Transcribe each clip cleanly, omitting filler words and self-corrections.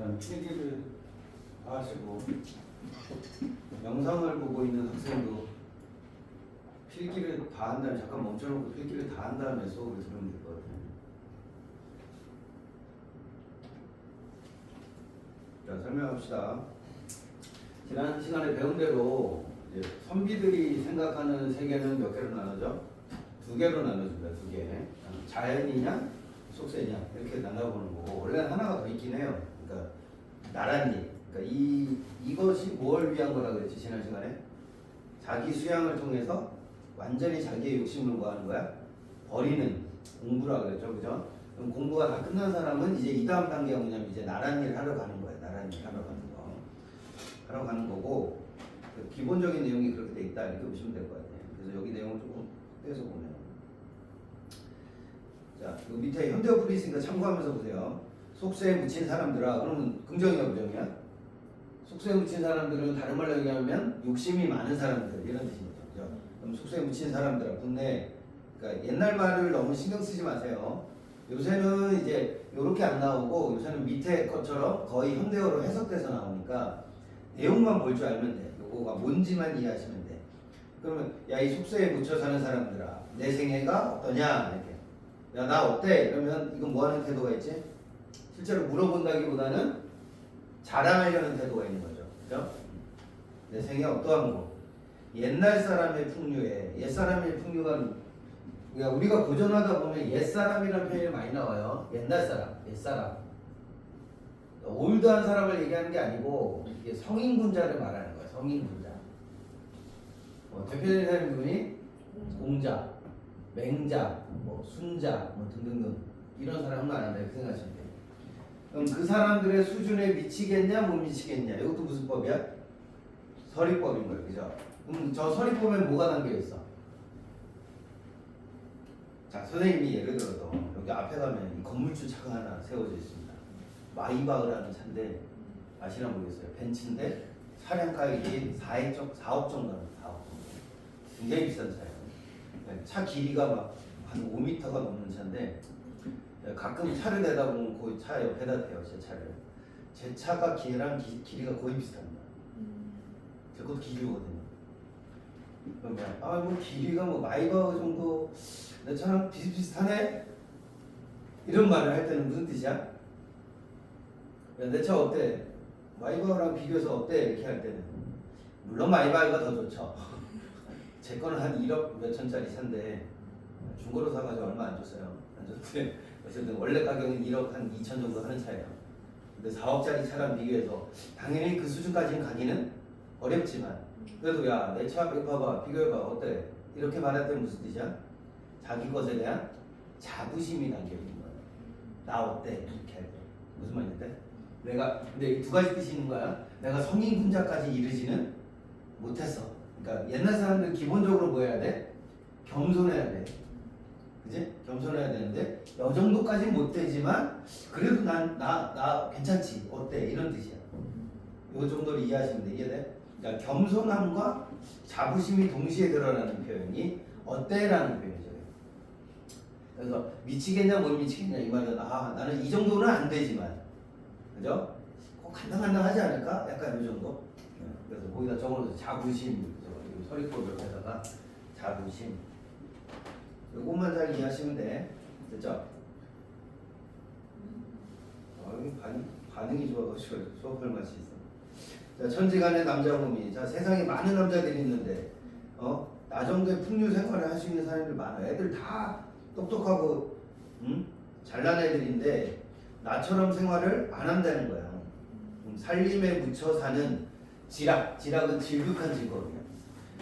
일단 필기를 다 하시고 영상을 보고 있는 학생도 필기를 다 한 다음에 잠깐 멈춰놓고 필기를 다 한 다음에 수업을 들으면 될 것 같아요. 자, 설명합시다. 지난 시간에 배운 대로 이제 선비들이 생각하는 세계는 몇 개로 나누죠? 두 개로 나눠집니다. 두 개. 자연이냐, 속세냐 이렇게 나눠보는 거고, 원래는 하나가 더 있긴 해요. 그러니까 나란히. 그러니까 이것이 뭘 위한 거라 그랬지 지난 시간에? 자기 수양을 통해서 완전히 자기의 욕심을 뭐 하는 거야? 버리는 공부라 그랬죠, 그죠? 그럼 공부가 다 끝난 사람은 이제 이 다음 단계가 뭐냐면 이제 나란히를 하러 가는 거예요. 나란히 하러 가는 거. 하러 가는 거고, 기본적인 내용이 그렇게 돼 있다 이렇게 보시면 될 것 같아요. 그래서 여기 내용을 조금 떼서 보면, 자, 그 밑에 현대어 풀이 있으니까 참고하면서 보세요. 속세에 묻힌 사람들아, 그러면 긍정이야 부정이야? 속세에 묻힌 사람들은 다른 말로 얘기하면 욕심이 많은 사람들 이런 뜻입니다. 그죠? 그럼 속세에 묻힌 사람들아, 근데 그러니까 옛날 말을 너무 신경 쓰지 마세요. 요새는 이제 이렇게 안 나오고 요새는 밑에 것처럼 거의 현대어로 해석돼서 나오니까 내용만 볼 줄 알면 돼. 요거가 뭔지만 이해하시면 돼. 그러면 야, 이 속세에 묻혀 사는 사람들아, 내 생애가 어떠냐 이렇게. 야, 나 어때? 이러면 이건 뭐 하는 태도가 있지? 실제로 물어본다기보다는 자랑하려는 태도가 있는 거죠. 그죠? 내 생애 어떠한 거? 옛날 사람의 풍류에, 옛 사람의 풍류가, 그러니까 우리가 고전하다 보면 옛 사람이라는 표현이 많이 나와요. 옛날 사람, 옛 사람. 올드한 사람을 얘기하는 게 아니고 이게 성인군자를 말하는 거예요. 성인군자. 대표적인 사람이 누구니? 공자, 맹자, 뭐 순자, 뭐 등등등 이런 사람은 안 한다 이렇게 생각하시면 돼요. 그럼 그 사람들의 수준에 미치겠냐 못 미치겠냐, 이것도 무슨 법이야? 서리법인 거예요, 그죠? 그럼 저 서리법에 뭐가 담겨 있어? 자, 선생님이 예를 들어서 여기 앞에 가면 이 건물주 차가 하나 세워져 있습니다. 마이바흐라는 차인데 아시나 모르겠어요. 벤츠인데 차량 가격이 4억 정도 합니다. 4억 정도. 굉장히 비싼 차예요. 차 길이가 막 한 5m가 넘는 차인데 가끔 차를 대다 보면 그 차 옆에다 대요. 제 차를. 제 차가 걔랑 길이가 거의 비슷합니다. 제 것도 길이거든요. 그러면 뭐 길이가 뭐 마이바흐 정도 내 차랑 비슷비슷하네? 이런 말을 할 때는 무슨 뜻이야? 야, 내 차 어때? 마이바흐랑 비교해서 어때? 이렇게 할 때는 물론 마이바흐가 더 좋죠. 제 거는 한 1억 몇천짜리 차인데 중고로 사가지고 얼마 안 줬어요. 안 줬는데 어쨌든 원래 가격은 1억 한 2천 정도 하는 차예요. 근데 4억짜리 차랑 비교해서 당연히 그 수준까지는 가기는 어렵지만 그래도 야, 내 차 봐봐, 비교해봐, 어때? 이렇게 말할 때는 무슨 뜻이야? 자기 것에 대한 자부심이 담겨 있는 거예요. 나 어때? 이렇게 할 때. 무슨 말인데? 내가 근데 이 두 가지 뜻이 있는 거야. 내가 성인군자까지 이르지는 못했어. 그러니까 옛날 사람들 기본적으로 뭐 해야 돼? 겸손해야 돼. 그지? 겸손해야 되는데 이 정도까지는 못 되지만 그래도 나 괜찮지. 어때? 이런 뜻이야. 이 정도를 이해하시면 돼. 이해돼? 그러니까 겸손함과 자부심이 동시에 드러나는 표현이 어때라는 표현이죠. 그래서 미치겠냐 못 미치겠냐 이 말은 나는 이 정도는 안 되지만, 그죠? 꼭 간당간당하지 않을까? 약간 이 정도. 그래서 거기다 적어서 자부심, 서리법 옆에다가 자부심. 이것만 잘 이해하시면 돼. 됐죠? 반응이 좋아가지고 수업할 맛이 있어. 자, 천지간의 남자 몸이. 자, 세상에 많은 남자들이 있는데 나 정도의 풍류 생활을 할 수 있는 사람들 많아. 애들 다 똑똑하고 잘난 애들인데 나처럼 생활을 안 한다는 거야. 살림에 묻혀 사는 지락은 질극한 즐거움이야.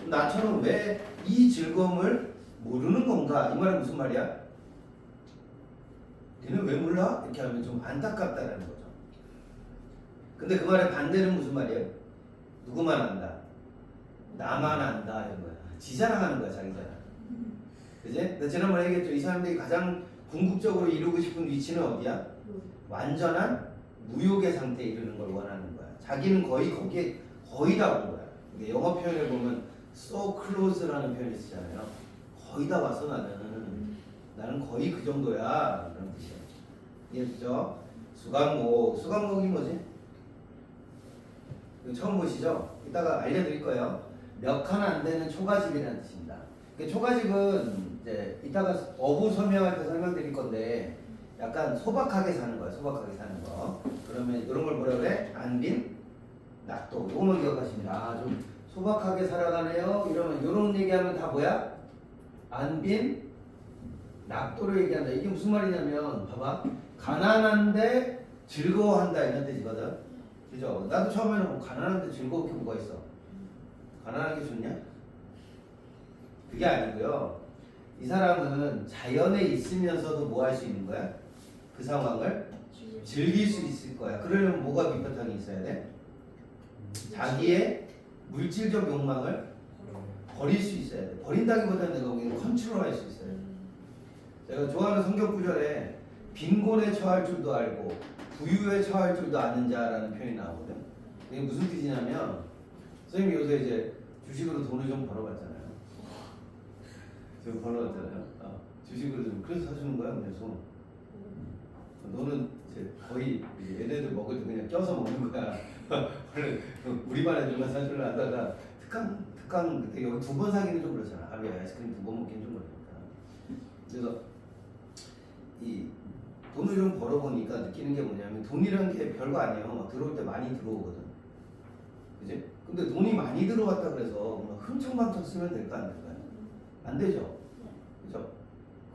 나처럼 왜 이 즐거움을 모르는 건가? 이 말은 무슨 말이야? 얘는 왜 몰라? 이렇게 하면 좀 안타깝다라는 거죠. 근데 그 말의 반대는 무슨 말이에요? 누구만 안다? 나만 안다 이런 거야. 지 자랑하는 거야, 자기 자랑. 그지? 나 지난번에 얘기했죠. 이 사람들이 가장 궁극적으로 이루고 싶은 위치는 어디야? 완전한 무욕의 상태에 이르는 걸 원하는 거야. 자기는 거의 거기에 거의 다 온 거야. 영어 표현을 보면 so close라는 표현이 쓰잖아요. 거의 다 왔어 나는 거의 그 정도야. 그런 뜻이야. 이해됐죠? 수강목이 뭐지? 이거 처음 보시죠? 이따가 알려드릴 거예요. 몇 칸 안 되는 초가집이라는 뜻입니다. 초가집은 이제 이따가 어부 설명할 때 설명드릴 건데 약간 소박하게 사는 거예요. 소박하게 사는 거. 그러면 이런 걸 뭐라 그래? 안빈, 낙도. 이거만 기억하십니다. 아, 좀 소박하게 살아가네요. 이러면 이런 얘기하면 다 뭐야? 안빈, 낙도를 얘기한다. 이게 무슨 말이냐면 봐봐. 가난한데 즐거워한다 이런 뜻이거든. 그죠? 나도 처음에는 가난한데 즐거울 게 뭐가 있어? 가난한 게 좋냐? 그게 아니고요. 이 사람은 자연에 있으면서도 뭐 할 수 있는 거야? 그 상황을 즐길 수 있을 거야. 그러려면 뭐가 밑바탕에 있어야 돼? 자기의 물질적 욕망을 버릴 수 있어야 돼. 버린다기보다는 내가 보기에는 컨트롤할 수 있어야 돼. 제가 좋아하는 성경 구절에 빈곤에 처할 줄도 알고 부유에 처할 줄도 아는 자라는 표현이 나오거든. 이게 무슨 뜻이냐면 선생님이 요새 이제 주식으로 돈을 좀 벌어봤잖아요. 좀 벌어봤잖아요. 주식으로 좀 그래서 사주는 거야. 그래서 너는 이제 거의 얘네들 먹을 때 그냥 껴서 먹는 거야. 원래 우리만 애들만 사주려 하다가 특강 그때 여기 2번 사기는 좀 그렇잖아. 하루에 아이스크림 2번 먹기는 좀 그러니까. 그래서 이 돈을 좀 벌어보니까 느끼는 게 뭐냐면 돈이라는 게 별거 아니에요. 들어올 때 많이 들어오거든. 그지? 근데 돈이 많이 들어왔다 그래서 흥청망청 쓰면 될까 안 될까요? 안 되죠. 그죠?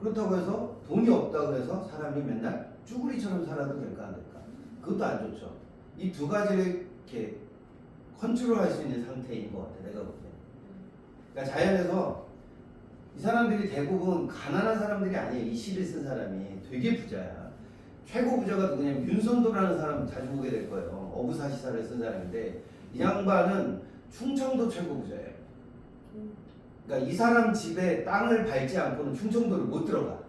그렇다고 해서 돈이 없다고 해서 사람이 맨날 쭈구리처럼 살아도 될까 안 될까? 그것도 안 좋죠. 이 두 가지를 이렇게 컨트롤할 수 있는 상태인 것 같아. 내가 볼 때. 그러니까 자연에서 이 사람들이 대부분 가난한 사람들이 아니에요. 이 시를 쓴 사람이 되게 부자야. 최고 부자가 누구냐면 윤선도라는 사람 자주 보게 될 거예요. 어부사시사를 쓴 사람인데 이 양반은 충청도 최고 부자예요. 그러니까 이 사람 집에 땅을 밟지 않고는 충청도를 못 들어가.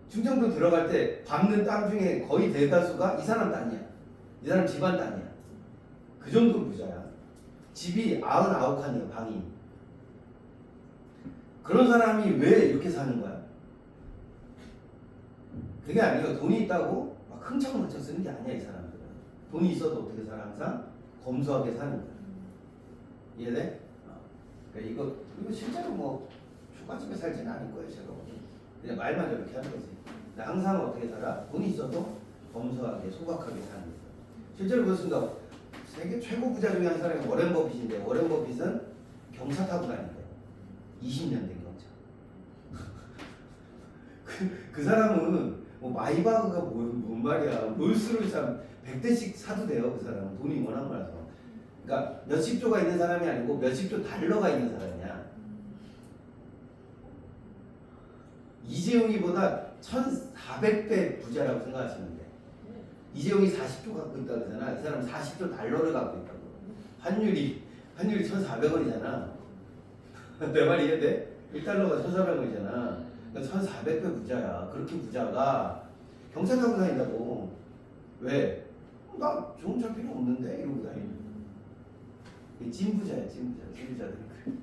충청도 들어갈 때 밟는 땅 중에 거의 대다수가 이 사람 땅이야. 이 사람 집안 땅이야. 그 정도로 부자야. 집이 99칸이에요. 방이. 그런 사람이 왜 이렇게 사는 거야? 그게 아니에요. 돈이 있다고 막 흥청망청 쓰는 게 아니야. 이 사람들은. 돈이 있어도 어떻게 살아? 항상 검소하게 사는 거야. 이해돼? 그러니까 이거 실제로 뭐 초가집에 살지는 않을 거예요. 제가 그냥 말만 저렇게 하는 거지. 근데 항상 어떻게 살아? 돈이 있어도 검소하게 소박하게 사는 거예요. 실제로 그렇습니다. 세계 최고 부자 중에 한 사람이 워렌 버핏인데 워렌 버핏은 경차 타고 다닌대. 20년 된 경차. 그 사람은 뭐 마이바흐가 뭔 말이야. 롤스로이스 100대씩 사도 돼요. 그 사람은 돈이 워낙 많아서. 그러니까 몇십 조가 있는 사람이 아니고 몇십 조 달러가 있는 사람이야. 이재용이보다 1400배 부자라고 생각하시면 돼. 이재용이 40조 갖고 있다고 그러잖아. 이 사람은 40조 달러를 갖고 있다고. 환율이 1,400원이잖아. 내 말이 이해돼? 1달러가 1,400원이잖아. 그러니까 1,400배 부자야. 그렇게 부자가 경차 타고 다닌다고. 왜? 나 좋은 차 필요 없는데 이러고 다니는. 찐부자야, 찐부자. 찐부자들은 그래.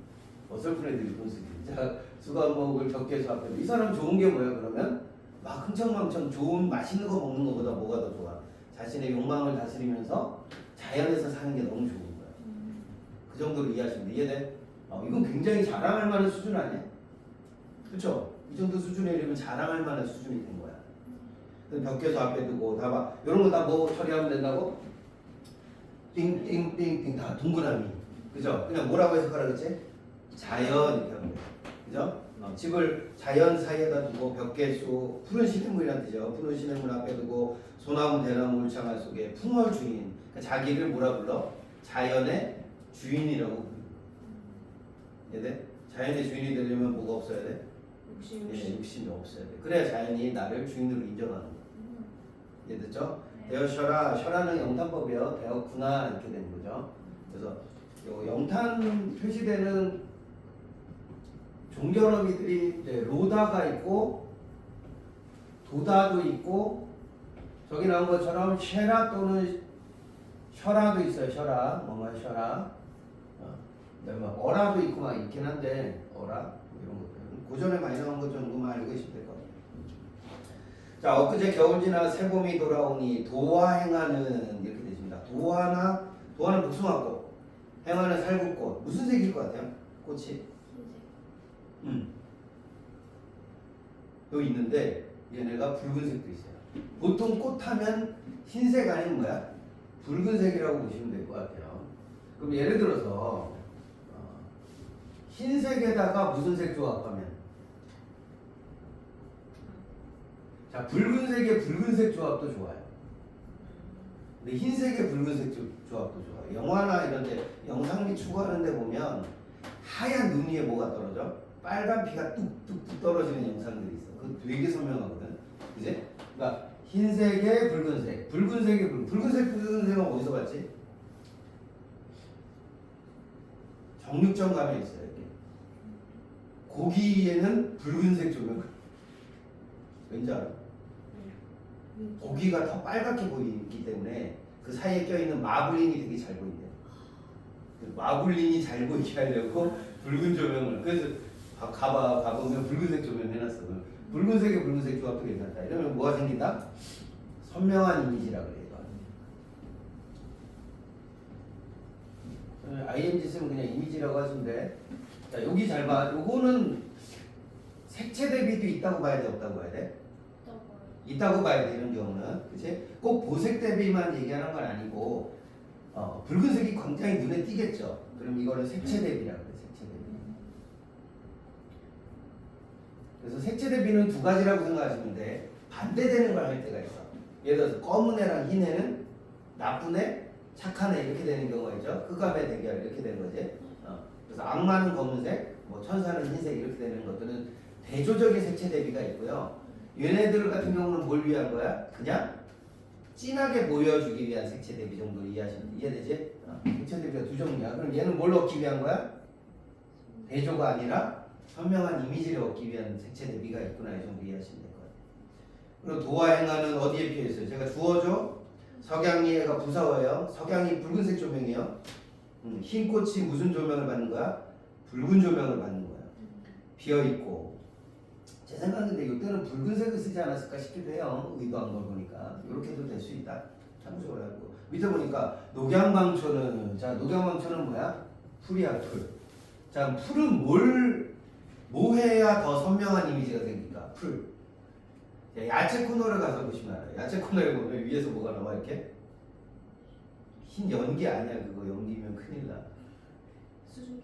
어설픈 애들이 돈 쓰지. 자, 수갑목을 적게서 앞에. 이 사람 좋은 게 뭐야? 그러면 막 흥청망청 좋은 맛있는 거 먹는 것보다 뭐가 더 좋아? 자신의 욕망을 다스리면서 자연에서 사는 게 너무 좋은 거야. 그 정도로 이해하시면 돼. 이해돼? 이건 굉장히 자랑할 만한 수준 아니야? 그렇죠? 이 정도 수준에 이르면 자랑할 만한 수준이 된 거야. 벽계수 앞에 두고 다 봐. 이런 거 다 뭐 처리하면 된다고? 띵띵띵띵 다 동그라미. 그죠? 그냥 뭐라고 해석하라 그랬지? 자연 이렇게 하면 돼. 그죠? 집을 자연 사이에다 두고 벽계수 푸른 시냇물이란 뜻이죠. 푸른 시냇물 앞에 두고 소나무 대나무 울창한 속에 풍월 주인. 그러니까 자기를 뭐라 불러? 자연의 주인이라고 부르는 거야. 이해돼? 자연의 주인이 되려면 뭐가 없어야 돼? 욕심이 없어야 돼. 그래야 자연이 나를 주인으로 인정하는 거야. 이해됐죠? 되었셔라. 셔라는 영탄법이에요. 되었구나 이렇게 되는 거죠. 그래서 요 영탄 표시되는 종결어미들이 이제 로다가 있고 도다도 있고 저기 나온 것처럼 쉐라 또는 셔라도 있어요. 셔라 뭐뭐 셔라 어라도 있고 막 있긴 한데 어라 이런 것들 고전에 많이 나온 것 정도만 알고 계시면 될 것 같아요. 자, 엊그제 겨울 지나 새봄이 돌아오니 도화 행하는 이렇게 되십니다. 도화나 도화는 복숭아꽃, 행화는 살구꽃. 무슨 색일 것 같아요? 꽃이? 흰색. 여기 있는데 얘네가 붉은색도 있어요. 보통 꽃 하면 흰색 아니면 뭐야? 붉은색이라고 보시면 될 것 같아요. 그럼 예를 들어서 흰색에다가 무슨 색 조합하면, 자 붉은색에 붉은색 조합도 좋아요. 근데 흰색에 붉은색 조합도 좋아요. 영화나 이런 데 영상미 추구하는 데 보면 하얀 눈 위에 뭐가 떨어져? 빨간 피가 뚝뚝뚝 떨어지는 영상들이 있어. 그거 되게 선명하거든. 그지? 그러니까 흰색에 붉은색, 붉은색에 붉은색은 어디서 봤지? 정육점 가면 있어요. 이렇게. 고기에는 붉은색 조명. 왠지 알아? 고기가 더 빨갛게 보이기 때문에 그 사이에 껴있는 마블링이 되게 잘 보인대요. 마블링이 잘 보이게 하려고 붉은 조명을, 그래서 가보면 붉은색 조명 해놨어. 붉은색에 붉은색 조합도 괜찮다. 이러면 뭐가 생긴다? 선명한 이미지라 그래요. IMG 쓰면 그냥 이미지라고 하시면 돼. 자, 여기 잘 봐. 요거는 색채 대비도 있다고 봐야 돼, 없다고 봐야 돼? 있다고 봐야 돼, 이런 경우는. 그치? 꼭 보색 대비만 얘기하는 건 아니고, 붉은색이 굉장히 눈에 띄겠죠. 그럼 이거는 색채 대비라고 그래, 색채 대비. 그래서 색채 대비는 두 가지라고 생각하시면 돼. 반대되는 걸 할 때가 있어. 예를 들어서 검은 애랑 흰 애는 나쁜 애, 착한 애 이렇게 되는 경우가 있죠. 흑암의 대결 이렇게 되는 거지. 그래서 악마는 검은색, 뭐 천사는 흰색 이렇게 되는 것들은 대조적인 색채 대비가 있고요. 얘네들 같은 경우는 뭘 위한 거야? 그냥 진하게 보여주기 위한 색채 대비 정도로 이해되지? 색채 대비가 두 종류야. 그럼 얘는 뭘 얻기 위한 거야? 대조가 아니라 선명한 이미지를 얻기 위한 색채 대비가 있구나, 이 정도 이해하시면 될 거예요. 그리고 도화행화는 어디에 피해 있어요? 제가 주어죠. 석양리에가 부사어예요. 석양이 붉은색 조명이에요. 흰 꽃이 무슨 조명을 받는 거야? 붉은 조명을 받는 거야. 비어 있고. 제 생각인데 이때는 붉은색을 쓰지 않았을까 싶기도 해요. 의도한 걸 보니까 이렇게도 될 수 있다. 참고적으로 하고 밑에 보니까 녹양방초는, 자 녹양방초는 뭐야? 풀이야, 풀. 자 풀은 뭐 해야 더 선명한 이미지가 생길까? 풀. 자, 야채 코너를 가서 보시면 알아요. 야채 코너에 보면 위에서 뭐가 나와 이렇게? 흰 연기 아니야. 그거 연기면 큰일 나.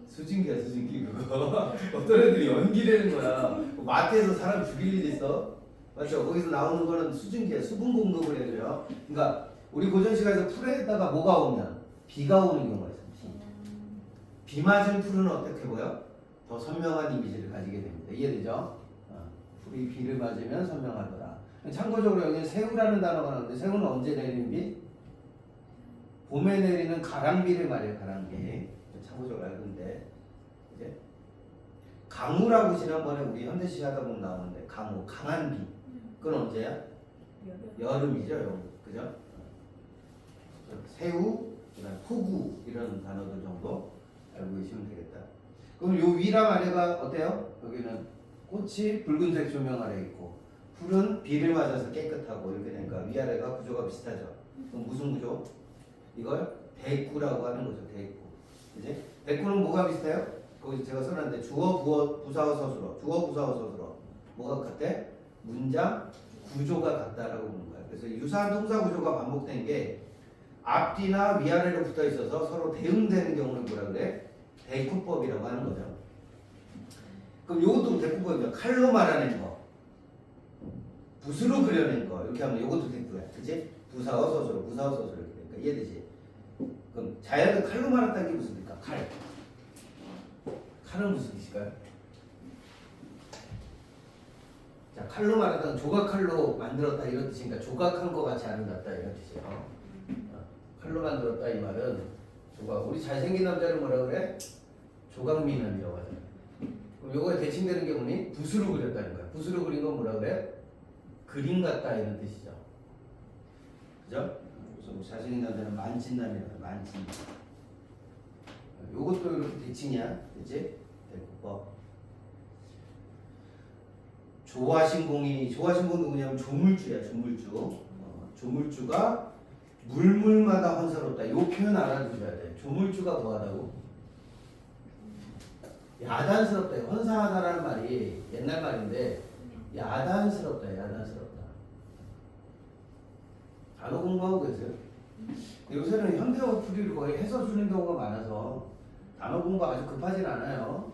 수증기야, 수증기 그거. 어떤 애들이 연기되는 거야. 마트에서 사람 죽일 일 있어? 맞죠? 거기서 나오는 거는 수증기야. 수분 공급을 해줘요. 그러니까 우리 고전 시간에서 풀에다가 뭐가 오면 비가 오는 경우가 있어요. 비 맞은 풀은 어떻게 보여? 더 선명한 이미지를 가지게 됩니다. 이해되죠? 풀이 비를 맞으면 선명하더라. 참고적으로 여기 새우라는 단어가 나오는데 새우는 언제 내리는 비? 봄에 내리는 가랑비를 말해요. 가랑비. 참고적으로 알고 있는데 이제 강우라고 지난번에 우리 현대시 하다 보면 나오는데 강우, 강한 비. 그건 언제야? 여름이죠. 여름. 그죠? 새우, 그다음 폭우 이런 단어들 정도 알고 계시면 되겠다. 그럼 요 위랑 아래가 어때요? 여기는 꽃이 붉은색 조명 아래 있고 풀은 비를 맞아서 깨끗하고 이렇게 되니까 위아래가 구조가 비슷하죠. 그럼 무슨 구조? 이걸 대구라고 하는 거죠. 대구. 그지? 대구는 뭐가 비슷해요? 거기 제가 써놨는데 주어, 부어, 부사어, 서술어. 주어, 부사어, 서술어. 뭐가 같대? 문장 구조가 같다라고 보는 거예요. 그래서 유사한 동사 구조가 반복된 게 앞뒤나 위아래로 붙어 있어서 서로 대응되는 경우를 뭐라 그래? 대꾸법이라고 하는 거죠. 그럼 이것도 대꾸법이죠. 칼로 말하는 거, 붓으로 그려낸 거 이렇게 하면 이것도 대꾸야. 그치? 부사어, 서술어, 부사어, 서술어 이렇게 되니까 이해되지? 그럼 자연을 칼로 말았다는 게 무슨 뜻일까? 칼. 칼은 무슨 뜻일까요? 자, 칼로 말하다는 조각칼로 만들었다 이런 뜻이니까 조각한 것 같이 아름답다 이런 뜻이에요. 칼로 만들었다 이 말은 조각. 우리 잘생긴 남자를 뭐라 그래? 조각미남이라고 하잖아요. 그럼 요거에 대칭되는 게 뭐니? 붓으로 그렸다는 거야. 붓으로 그린 건 뭐라 그래? 그림 같다 이런 뜻이죠. 그죠? 그래서 잘생긴 남자는 만찢남이라고 해. 만찢남. 요것도 이렇게 대칭이야. 그치? 대꾸법. 조화신공이, 조화신공 누구냐면 조물주야. 조물주. 조물주가 물물마다 헌사롭다. 요 표현 알아두셔야 돼. 조물주가 뭐하다고? 야단스럽다. 헌사하다라는 말이 옛날 말인데 야단스럽다. 야단스럽다. 단어 공부하고 계세요? 요새는 현대어 풀이를 거의 해서 주는 경우가 많아서 단어 공부 아주 급하진 않아요.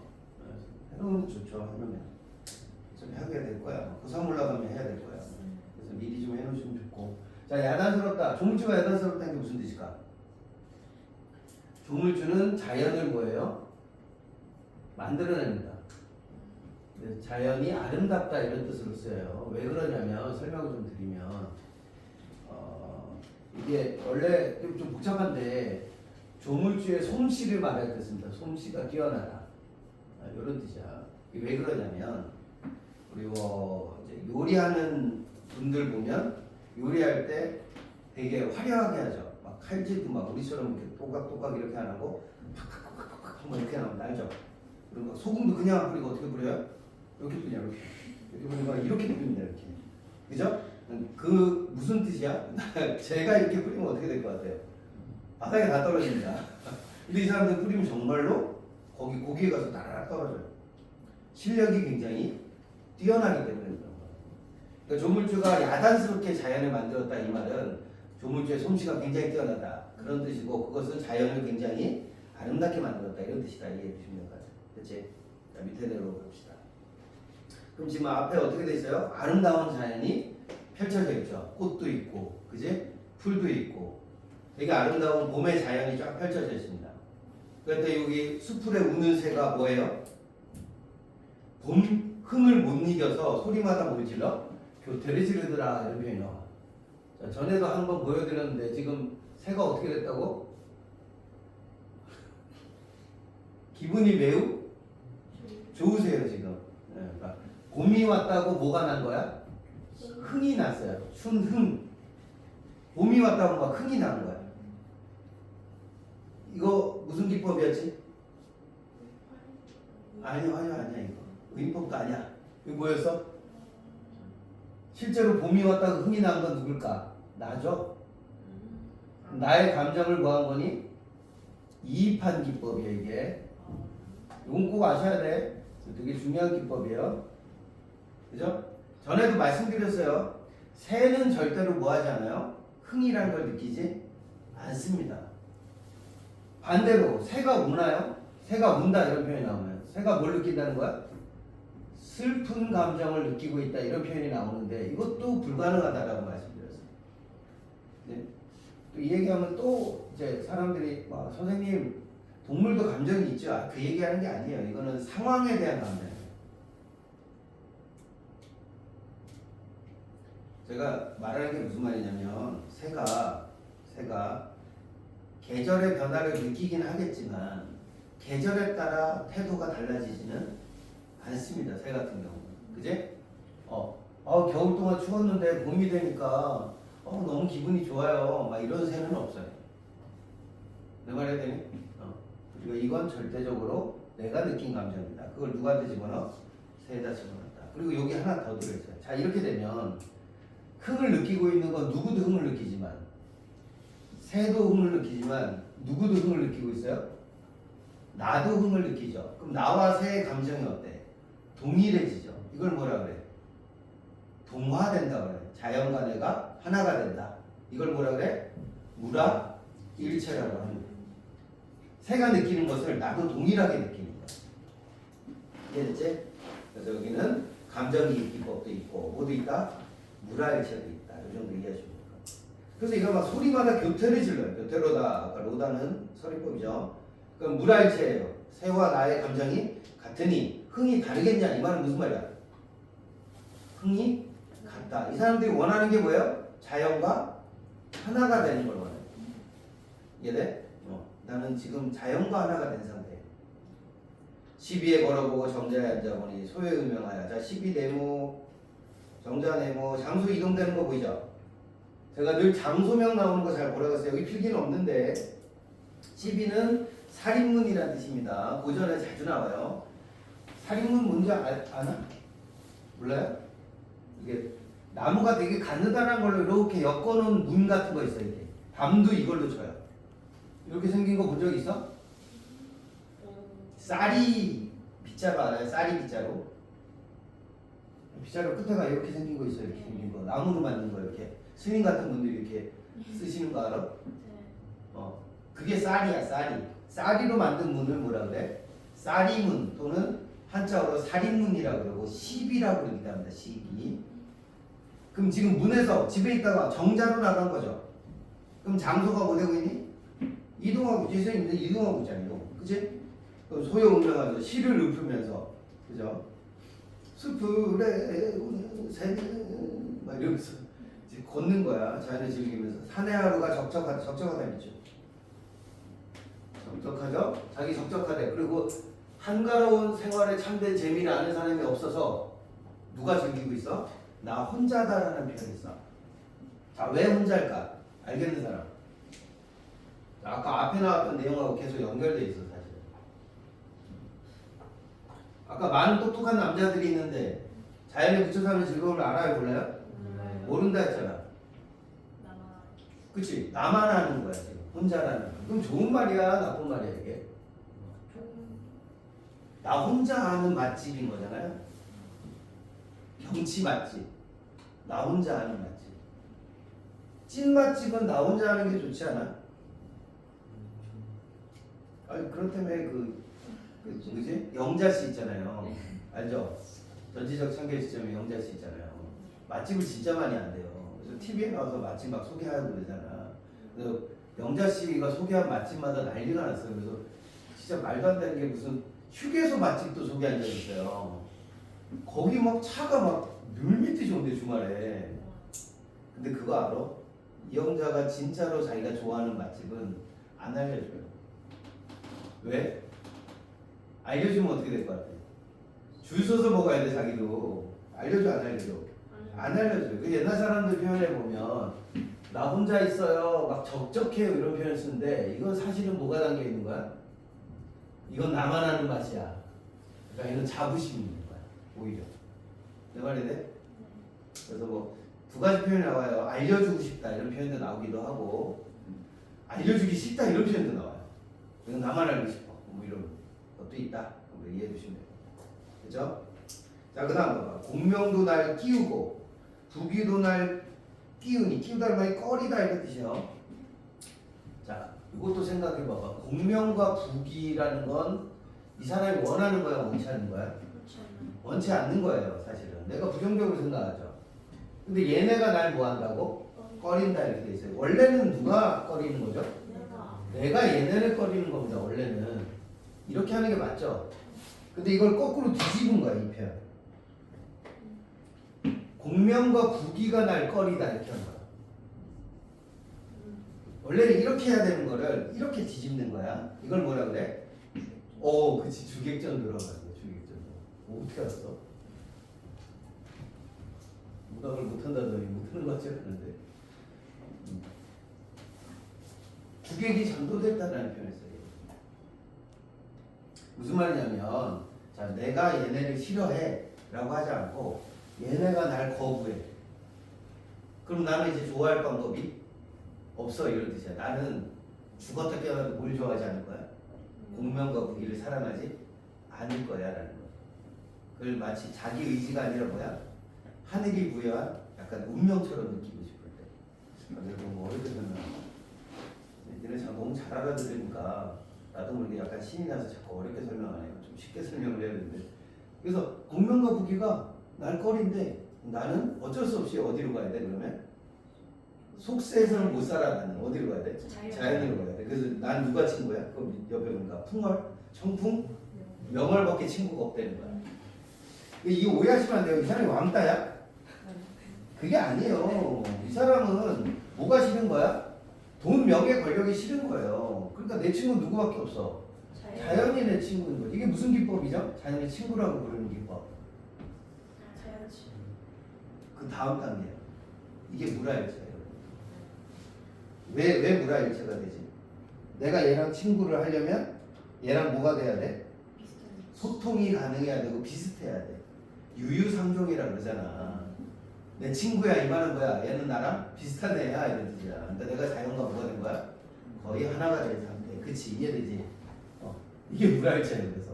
해놓으면 좋죠. 해놓으면 좀 하게 될 거야. 고3 올라가면 해야 될 거야. 그래서 미리 좀 해놓으시면 좋고. 자, 야단스럽다. 조물주가 야단스럽다는 게 무슨 뜻일까? 조물주는 자연을 뭐예요? 만들어냅니다. 자연이 아름답다 이런 뜻으로 써요. 왜 그러냐면 설명을 좀 드리면 이게 원래 좀 복잡한데 조물주의 솜씨를 말할 때 씁니다. 솜씨가 뛰어나다 이런 뜻이야. 이게 왜 그러냐면 우리 이제 요리하는 분들 보면 요리할 때 되게 화려하게 하죠. 막 칼질도 막 우리처럼 이렇게 또각또각 이렇게 안 하고 팍팍팍팍 한번 이렇게 나오면 알죠. 그리고 막 소금도 그냥 안 뿌리고 어떻게 뿌려요? 이렇게 뿌려 이렇게. 이렇게 뿌리면 이렇게 뿌립니다 이렇게. 그죠? 그 무슨 뜻이야? 제가 이렇게 뿌리면 어떻게 될 것 같아요? 바닥에 다 떨어집니다. 근데 이 사람들 뿌리면 정말로 거기 고기에 가서 따라락 떨어져요. 실력이 굉장히 뛰어나기 때문에 그런 거예요. 그러니까 조물주가 야단스럽게 자연을 만들었다 이 말은 조물주의 솜씨가 굉장히 뛰어나다 그런 뜻이고 그것은 자연을 굉장히 아름답게 만들었다 이런 뜻이다 이해해 주시면 될 것 같아요. 그렇지? 자, 밑에 내려봅시다. 그럼 지금 앞에 어떻게 돼 있어요? 아름다운 자연이 펼쳐져 있죠. 꽃도 있고, 그지? 풀도 있고, 되게 아름다운 봄의 자연이 쫙 펼쳐져 있습니다. 그런데 여기 수풀에 우는 새가 뭐예요? 봄 흥을 못 이겨서 소리마다 뭘 질러? 교태를 지르더라 이런 표현이 나와. 자, 전에도 한번 보여드렸는데 지금 새가 어떻게 됐다고? 기분이 매우 좋으세요 지금. 네, 그러니까 봄이 왔다고 뭐가 난 거야? 흥이 났어요. 춘흥. 봄이 왔다고 막 흥이 나는 거야. 이거 무슨 기법이었지? 아니야 이거. 의인법도 아니야. 이거 뭐였어? 실제로 봄이 왔다고 흥이 난 건 누굴까? 나죠? 나의 감정을 뭐한 거니? 이입한 기법이에요 이게. 이건 꼭 아셔야 돼. 되게 중요한 기법이에요. 그죠? 전에도 말씀드렸어요. 새는 절대로 뭐 하지 않아요? 흥이라는 걸 느끼지 않습니다. 반대로 새가 우나요? 새가 운다 이런 표현이 나오면 새가 뭘 느낀다는 거야? 슬픈 감정을 느끼고 있다 이런 표현이 나오는데 이것도 불가능하다라고 말씀드렸어요. 네? 또 이 얘기하면 또 이제 사람들이 와, 선생님 동물도 감정이 있죠. 그 얘기하는 게 아니에요. 이거는 상황에 대한 감정이에요. 제가 말하는 게 무슨 말이냐면 새가 계절의 변화를 느끼긴 하겠지만 계절에 따라 태도가 달라지지는 않습니다. 새 같은 경우는. 그지? 겨울 동안 추웠는데 봄이 되니까 너무 기분이 좋아요. 막 이런 새는 없어요. 내 말 해야 되니? 그리고 이건 절대적으로 내가 느낀 감정입니다. 그걸 누구한테 집어넣어? 새에다 집어넣었다. 그리고 여기 하나 더 들어있어요. 자, 이렇게 되면 흥을 느끼고 있는 건 누구도 흥을 느끼지만 새도 흥을 느끼지만 누구도 흥을 느끼고 있어요? 나도 흥을 느끼죠. 그럼 나와 새의 감정이 어때? 동일해지죠. 이걸 뭐라 그래? 동화된다 그래. 자연과 내가 하나가 된다. 이걸 뭐라 그래? 무라일체라고 합니다. 새가 느끼는 것을 나도 동일하게 느끼는 거야. 이해됐지? 그래서 여기는 감정이입기법도 있고 뭐도 있다? 무라일체도 있다. 이 정도 이해하시면 돼요. 그래서 이거 막 소리마다 교태를 질러요. 교태로다. 아까 로다는 서리법이죠. 그럼 무라일체예요. 새와 나의 감정이 같으니 흥이 다르겠냐? 이 말은 무슨 말이야? 흥이 같다. 이 사람들이 원하는 게 뭐예요? 자연과 하나가 되는 걸 원해요. 이해돼? 나는 지금 자연과 하나가 된 상태. 시비에 걸어보고 정자에 앉아보니 소유유명하여. 자, 시비 네모, 정자 네모, 장소 이동되는 거 보이죠? 제가 늘 장소명 나오는 거 잘 몰라봤어요. 여기 필기는 없는데 시비는 살인문이라는 뜻입니다. 고전에 자주 나와요. 살인문 뭔지 아나? 몰라요? 이게 나무가 되게 가느다란 걸로 이렇게 엮어놓은 문 같은 거 있어요. 이게 밤도 이걸로 쳐요. 이렇게 생긴 거 본 적 있어? 쌀이 빗자루 알아요? 쌀이 빗자루. 빗자루 끝에가 이렇게 생긴 거 있어요. 이렇게 생긴 거. 나무로 만든 거 이렇게. 스님 같은 분들이 이렇게 쓰시는 거 알아? 그게 쌀이야, 쌀이. 쌀이로 만든 문을 뭐라 그래? 쌀이문 또는 한자어로 살인문이라고 그러고 시비라고 그러기도 합니다. 시비. 그럼 지금 문에서 집에 있다가 정자로 나간 거죠. 그럼 장소가 뭐 되고 있니? 이동하고 뒤에 있는데 이동하고 있잖아. 이동. 그치? 그럼 소용응명하죠. 시를 읊으면서 그죠? 숲을에 오는 새는 막 이러면서 이제 걷는 거야. 자연을 즐기면서 산의 하루가 적적하다 했죠. 적적하죠? 자기 적적하대. 그리고 한가로운 생활에 참된 재미를 아는 사람이 없어서 누가 즐기고 있어? 나 혼자다라는 표현이 있어. 자, 왜 혼자일까? 알겠는 사람. 자, 아까 앞에 나왔던 내용하고 계속 연결돼 있어 사실. 아까 많은 똑똑한 남자들이 있는데 자연에 묻혀 사는 즐거움을 알아요, 몰라요? 모른다 했잖아. 그치? 나만 아는 거야 지금. 혼자라는. 그럼 좋은 말이야, 나쁜 말이야 이게? 나 혼자 아는 맛집인 거잖아요. 경치 맛집. 나 혼자 아는 맛집. 찐 맛집은 나 혼자 하는 게 좋지 않아? 아니 그렇다며 뭐지? 영자씨 있잖아요. 알죠? 전지적 창결 시점에 영자씨 있잖아요. 맛집을 진짜 많이 안 돼요. 그래서 TV에 나와서 맛집 막 소개하고 그러잖아. 그래서 영자씨가 소개한 맛집마다 난리가 났어요. 그래서 진짜 말도 안 되는 게 무슨 휴게소 맛집도 소개한 적이 있어요. 거기 막 차가 막 물밑이 좋은데 주말에. 근데 그거 알아? 이 영자가 진짜로 자기가 좋아하는 맛집은 안 알려줘요. 왜? 알려주면 어떻게 될 것 같아? 줄 서서 먹어야 돼 자기도. 알려줘 안 알려줘? 안 알려줘. 그 옛날 사람들 표현해 보면 나 혼자 있어요 막 적적해요 이런 표현을 쓰는데 이건 사실은 뭐가 담겨 있는 거야? 이건 나만 아는 맛이야. 그러니까 이건 자부심이 있는 거야 오히려. 내 말이 돼? 그래서 뭐 두 가지 표현이 나와요. 알려주고 싶다 이런 표현도 나오기도 하고 알려주기 싫다 이런 표현도 나와요. 이건 나만 알고 싶어 뭐 이런 것도 있다. 이해해 주시면 돼요. 그죠? 자, 그 다음 봐봐. 공명도 날 끼우고 부귀도 날 끼우니. 끼우다는 말이 꺼리다 이런 뜻이요. 자, 이것도 생각해 봐봐. 공명과 부귀라는 건 이 사람이 원하는 거야, 원치 않는 거야? 원치 않는 거예요, 사실은. 내가 부정적으로 생각하죠. 근데 얘네가 날 뭐 한다고? 꺼린다 이렇게 돼 있어요. 원래는 누가 꺼리는 거죠? 내가 얘네를 꺼리는 겁니다, 원래는. 이렇게 하는 게 맞죠? 근데 이걸 거꾸로 뒤집은 거야, 이 표현. 공명과 부귀가 날 꺼리다 이렇게 한 거야. 원래는 이렇게 해야 되는 거를 이렇게 뒤집는 거야. 이걸 뭐라 그래? 오, 그치. 주객전 들어가지고 주객전. 어떻게 알았어? 문학을 못한다더니 못하는 것 같지 않은데. 주객이 전도됐다는 표현을 써요. 무슨 말이냐면, 자, 내가 얘네를 싫어해 라고 하지 않고 얘네가 날 거부해. 그럼 나는 이제 좋아할 방법이 없어 이런 뜻이야. 나는 죽었다 깨어나도 뭘 좋아하지 않을 거야? 공명과 부귀를 사랑하지 않을 거야 라는 거. 그걸 마치 자기 의지가 아니라 뭐야? 하늘이 부여한 약간 운명처럼 느끼고 싶을 때. 여러분 뭐 어렵게 설명하나? 얘네 참 너무 잘 알아들으니까 나도 모르게 약간 신이 나서 자꾸 어렵게 설명하네요. 좀 쉽게 설명을 해야 되는데. 그래서 공명과 부귀가 날 꺼린데 나는 어쩔 수 없이 어디로 가야 돼 그러면? 속세에서는 못 살아. 나는 어디로 가야 돼? 자연으로 가야 돼. 그래서 난 누가 친구야? 그 옆에 보니까 풍월, 청풍, 명월밖에 친구가 없다는 거야. 이거 오해하시면 안 돼요. 이 사람이 왕따야? 그게 아니에요. 이 사람은 뭐가 싫은 거야? 돈, 명예, 권력이 싫은 거예요. 그러니까 내 친구는 누구밖에 없어? 자연이 내 친구인 거지. 이게 무슨 기법이죠? 자연의 친구라고 부르는 기법. 그 다음 단계야. 이게 물화일체예요. 왜 물화일체가 되지? 내가 얘랑 친구를 하려면 얘랑 뭐가 돼야 돼? 소통이 가능해야 되고 비슷해야 돼. 유유상종이라 그러잖아. 내 친구야 이 말은 뭐야? 얘는 나랑 비슷한 애야 이런 뜻이야. 그러니까 내가 자연과 뭐가 된 거야? 거의 하나가 된 상태. 그치 이해되지? 이게 물화일체예요.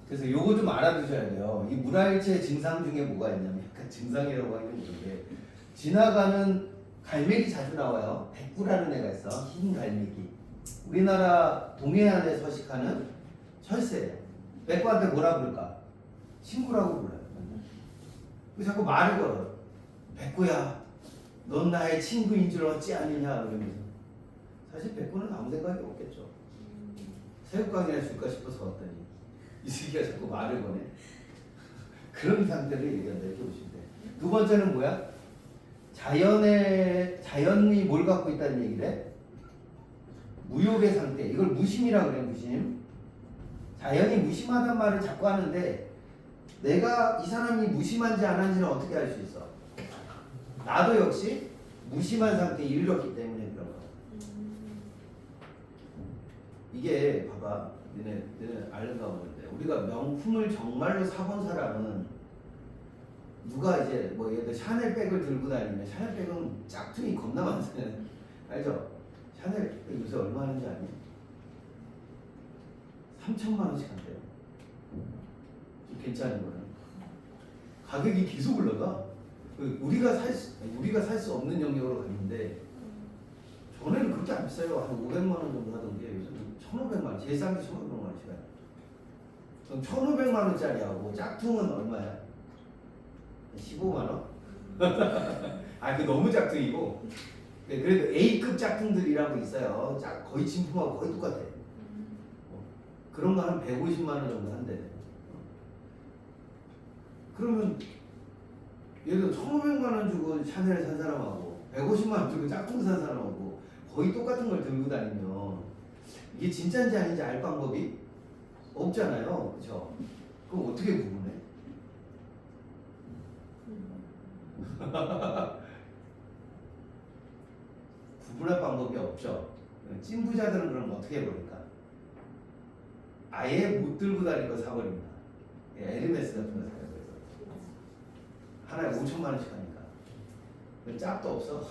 그래서 요거 좀 알아두셔야 돼요. 이 물화일체 증상 중에 뭐가 있냐면 약간 증상이라고 하기는 모르는데 지나가는 갈매기 자주 나와요. 백구라는 애가 있어. 흰 갈매기. 우리나라 동해안에 서식하는 철새예요. 백구한테 뭐라 부를까? 친구라고 불러요. 그래서 자꾸 말을 걸어요. 백구야, 넌 나의 친구인 줄 어찌 아느냐 그러면서. 사실 백구는 아무 생각이 없겠죠. 새우깡이나 줄까 싶어서 왔더니 이 새끼가 자꾸 말을 거네. 그런 상태를 얘기한다 이렇게 보시면 돼. 두 번째는 뭐야? 자연이 뭘 갖고 있다는 얘기래? 무욕의 상태. 이걸 무심이라고 그래. 무심. 자연이 무심하단 말을 자꾸 하는데 내가 이 사람이 무심한지 안 한지는 어떻게 알 수 있어? 나도 역시 무심한 상태에 이르렀기 때문에 그런 거야. 이게 봐봐. 너네 알는가 모르는데 우리가 명품을 정말로 사본 사람은 누가 이제 뭐 예를 들어 샤넬백을 들고 다니면 샤넬백은 짝퉁이 겁나 많잖아요. 알죠? 샤넬백 요새 얼마 하는지 아니? 3천만 원씩 한대요. 좀 괜찮은 거는 가격이 계속 올라가. 우리가 살 수 없는 영역으로 갔는데 전에는 그렇게 안 비싸요. 한 500만 원 정도 하던 게 요즘 1,500만 원. 제일 싼 게 1,500만 원씩이야. 그럼 1,500만 원짜리하고 짝퉁은 얼마야? 15만 원? 아, 그 너무 짝퉁이고. 네, 그래도 A급 짝퉁들이라고 있어요. 거의 진품하고 거의 똑같아. 그런 거 한 150만 원 정도 한대. 그러면 예를 들어 1,500만 원 주고 샤넬 산 사람하고 150만 원 주고 짝퉁 산 사람하고 거의 똑같은 걸 들고 다니면 이게 진짜인지 아닌지 알 방법이 없잖아요. 그렇죠? 그럼 어떻게 구분해? 구분할 방법이 없죠. 찐부자들은 그럼 어떻게 해버릴까? 아예 못 들고 다닐 거 사버립니다. 에르메스 같은 거 사요. 하나에 5천만 원씩 하니까. 짝도 없어.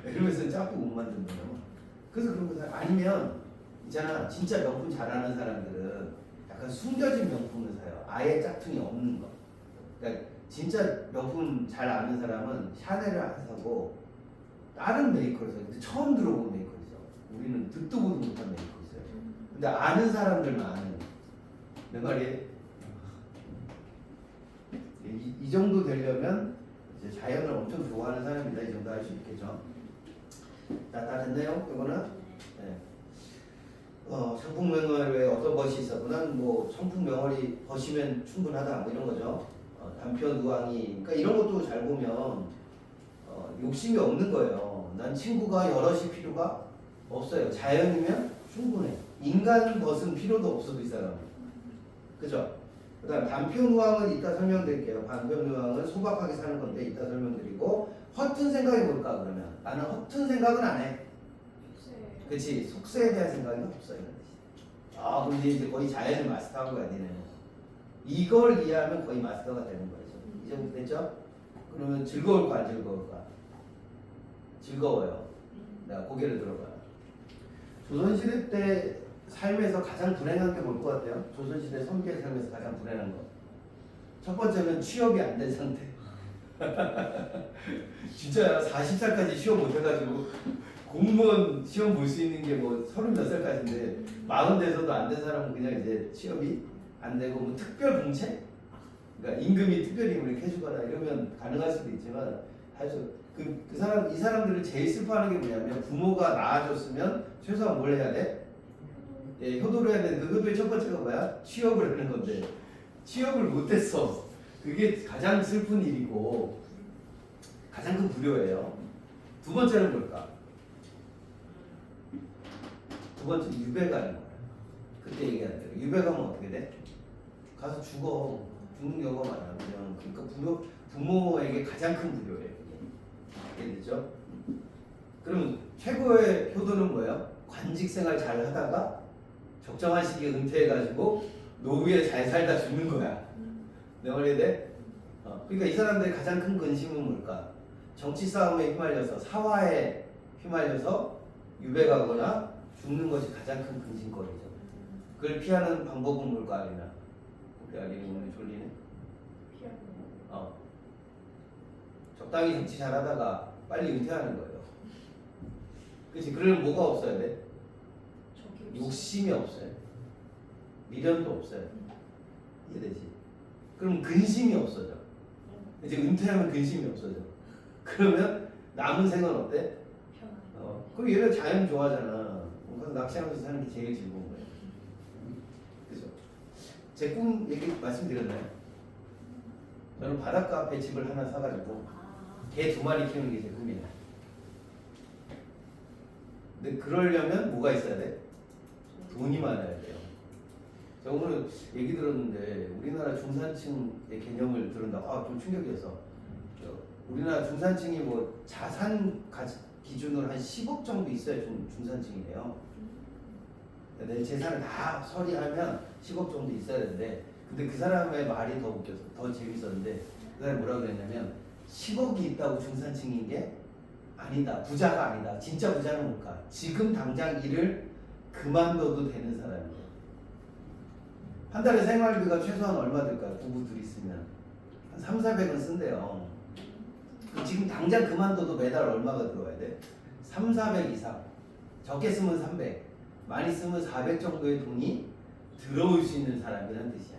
에르메스는 짝도 못 만든대요. 그래서 그런 거 사요. 아니면 있잖아, 진짜 명품 잘하는 사람들은 약간 숨겨진 명품을 사요. 아예 짝퉁이 없는 거. 그러니까 진짜 명품 잘 아는 사람은 샤넬을 안 사고 다른 메이커를 사요. 근데 처음 들어본 메이커이죠. 우리는 듣도 보도 못한 메이커 있어요. 근데 아는 사람들만 아는. 내 말이 이 정도 되려면 이제 자연을 엄청 좋아하는 사람이다. 이 정도 할 수 있겠죠. 다 됐나요? 이거는? 네. 상품 명월에 어떤 것이 있었구나. 뭐 상품 명월이 버시면 충분하다. 뭐 이런 거죠. 단편 우왕이. 그러니까 이런 것도 잘 보면 욕심이 없는 거예요. 난 친구가 여럿이 필요가 없어요. 자연이면 충분해. 인간 벗은 필요도 없어도 이 사람. 그죠? 그 다음 단편 우왕은 이따 설명드릴게요. 단편 우왕은 소박하게 사는 건데 이따 설명드리고 허튼 생각이 뭘까 그러면? 나는 허튼 생각은 안 해. 그치? 속세에 대한 생각이 없어요. 근데 이제 거의 자연을 마스터하고 가야 되네. 이걸 이해하면 거의 마스터가 되는 거죠. 이 정도 됐죠? 그러면 즐거울까 안 즐거울까? 즐거워요. 내가 고개를 들어봐. 조선시대 때 삶에서 가장 불행한 게 뭘 것 같아요? 조선시대 선비의 삶에서 가장 불행한 거. 첫 번째는 취업이 안 된 상태. 진짜 40살까지 취업 못 해가지고 공무원 시험 볼 수 있는 게 뭐 30몇 살까지인데 40 돼서도 안 된 사람은 그냥 이제 취업이 안 되고 뭐 특별 공채? 그러니까 임금이 특별히 뭐 이렇게 해주거나 이러면 가능할 수도 있지만 사실 이 사람들을 제일 슬퍼하는 게 뭐냐면 부모가 낳아줬으면 최소한 뭘 해야 돼? 예, 효도를 해야 되는데 그 효도의 첫 번째가 뭐야? 취업을 하는 건데 취업을 못했어. 그게 가장 슬픈 일이고 가장 큰 불효예요. 두 번째는 뭘까? 두 번째 유배가는 거야. 그때 얘기한 대로 유배가면 어떻게 돼? 가서 죽는 경우가 많아. 그러니까 부모에게 가장 큰 불효예요. 이해되죠? 그럼 최고의 효도는 뭐예요? 관직 생활 잘 하다가 적정한 시기에 은퇴해가지고 노후에 잘 살다 죽는 거야. 내 말이 돼? 그러니까 이 사람들의 가장 큰 근심은 뭘까? 정치 싸움에 휘말려서 사화에 휘말려서 유배가거나 죽는 것이 가장 큰 근심거리죠. 그걸 피하는 방법은 뭘까 알리나? 우리 알리는 오늘 졸리네. 적당히 정치 잘하다가 빨리 은퇴하는 거예요. 그렇지? 그러면 뭐가 없어야 돼? 욕심이 없어요. 미련도 없어요. 이해되지? 그럼 근심이 없어져. 이제 은퇴하면 근심이 없어져. 그러면 남은 생은 어때? 그럼 얘는 자연 좋아하잖아. 그래서 낚시하면서 사는 게 제일 즐거운 거예요. 그죠? 제 꿈 얘기 말씀드렸나요? 저는 바닷가 앞에 집을 하나 사가지고 개 2마리 키우는 게 제 꿈이에요. 근데 그러려면 뭐가 있어야 돼? 돈이 많아야 돼요. 제가 오늘 얘기 들었는데 우리나라 중산층의 개념을 들은다. 좀 충격이었어. 우리나라 중산층이 뭐 자산 기준으로 한 10억 정도 있어야 중산층이래요. 내 재산을 다 처리하면 10억 정도 있어야 되는데, 근데 그 사람의 말이 더 웃겨서 더 재밌었는데, 그 사람이 뭐라고 그랬냐면 10억이 있다고 중산층인 게 아니다. 부자가 아니다. 진짜 부자는 뭘까? 지금 당장 일을 그만둬도 되는 사람이에요. 한 달에 생활비가 최소한 얼마 들까요? 부부 둘이 있으면 한 300~400은 쓴대요. 지금 당장 그만둬도 매달 얼마가 들어와야 돼? 300~400 이상. 적게 쓰면 300, 많이 쓰면 400 정도의 돈이 들어올 수 있는 사람이라는 뜻이야.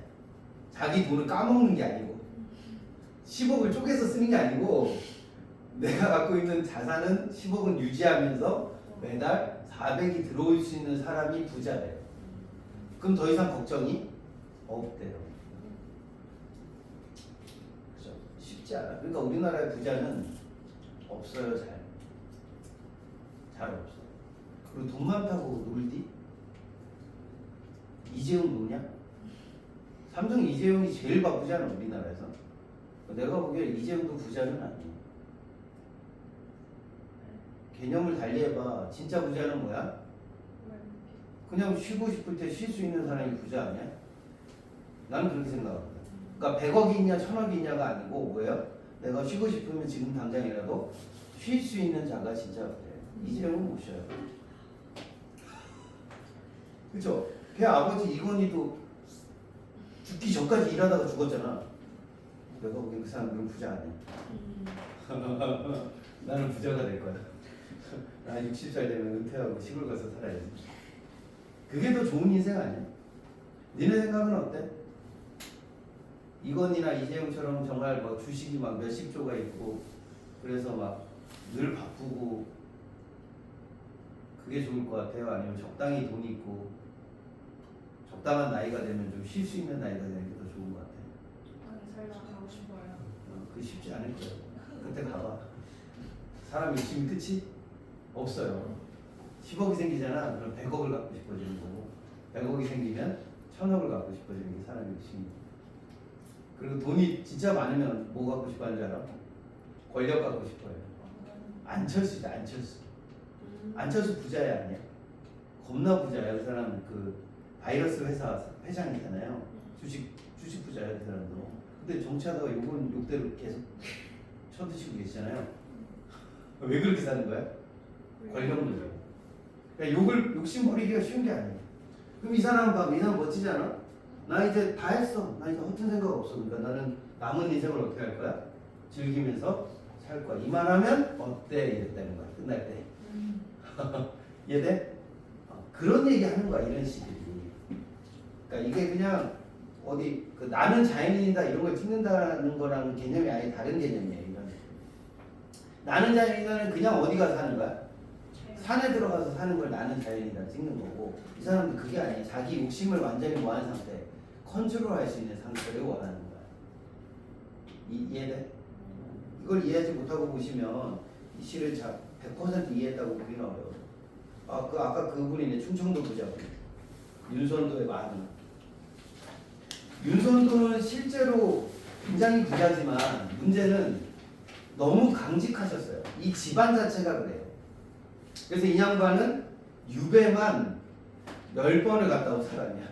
자기 돈을 까먹는 게 아니고 10억을 쪼개서 쓰는 게 아니고 내가 갖고 있는 자산은 10억은 유지하면서 매달 400이 들어올 수 있는 사람이 부자래요. 그럼 더 이상 걱정이 없대요. 그죠? 쉽지 않아. 그러니까 우리나라의 부자는 없어요. 잘 없어. 그리고 돈 많다고 놀디? 이재용 노냐? 삼성 이재용이 제일 바쁘잖아 우리나라에서. 내가 보기에 이재용도 부자는 아니야. 개념을 달리해봐. 진짜 부자는 뭐야? 그냥 쉬고 싶을 때 쉴 수 있는 사람이 부자 아니야? 나는 그렇게 생각합니다. 그러니까 100억이 있냐 1000억이 있냐가 아니고 뭐예요? 내가 쉬고 싶으면 지금 당장이라도 쉴 수 있는 자가 진짜 부자예요. 이재용은 못 쉬어요. 그쵸? 걔 아버지 이건희도 죽기 전까지 일하다가 죽었잖아. 내가 보기엔 그 사람들은 부자 아니야. 나는 부자가 될 거야. 나 60살 되면 은퇴하고 시골 가서 살아야지. 그게 더 좋은 인생 아니야? 니네 생각은 어때? 이건희나 이재용처럼 정말 뭐 주식이 막 몇십 조가 있고 그래서 막 늘 바쁘고 그게 좋을 것 같아요? 아니면 적당히 돈이 있고 적당한 나이가 되면 좀 쉴 수 있는 나이가 되는 게 더 좋은 것 같아요? 살다 가고 싶어요. 그게 쉽지 않을 거예요. 그때 가봐. 사람 욕심이 끝이 없어요. 10억이 생기잖아. 그럼 100억을 갖고 싶어지는 거고 100억이 생기면 1000억을 갖고 싶어지는 게 사람의 욕심이에요. 그리고 돈이 진짜 많으면 뭐 갖고 싶어 하는 줄 알아? 권력 갖고 싶어요. 안철수다. 안철수 부자야 아니야? 겁나 부자야. 그 사람 그 바이러스 회사 회장이잖아요. 주식 부자야 그 사람도. 근데 정치하다가 욕대로 계속 쳐드시고 계시잖아요. 왜 그렇게 사는 거야? 권력문제. 그러니까 욕심 버리기가 쉬운 게 아니에요. 그럼 이 사람 봐, 이 사람 멋지지 않아? 나 이제 다 했어. 나 이제 허튼 생각 없어. 그러니까 나는 남은 인생을 어떻게 할 거야? 즐기면서 살 거야. 이만하면 어때? 이랬다는 거야. 끝날 때. 이해돼? 그런 얘기 하는 거야. 이런 시들이. 그러니까 이게 그냥 어디 그 나는 자연인이다 이런 걸 찍는다는 거랑 개념이 아예 다른 개념이에요. 이런. 나는 자연인이다는 그냥 어디 가서 사는 거야? 산에 들어가서 사는 걸 나는 자연이다 찍는 거고, 이 사람은 그게 아니야. 자기 욕심을 완전히 모한 상태, 컨트롤할 수 있는 상태를 원하는 거야. 이해돼? 이걸 이해하지 못하고 보시면 이 시를 100% 이해했다고 보기는 어려워. 아까 그분이네. 충청도 부자분 윤선도의 마누. 윤선도는 실제로 굉장히 부자지만 문제는 너무 강직하셨어요. 이 집안 자체가 그래요. 그래서 이 양반은 유배만 10번을 갔다 온 사람이야.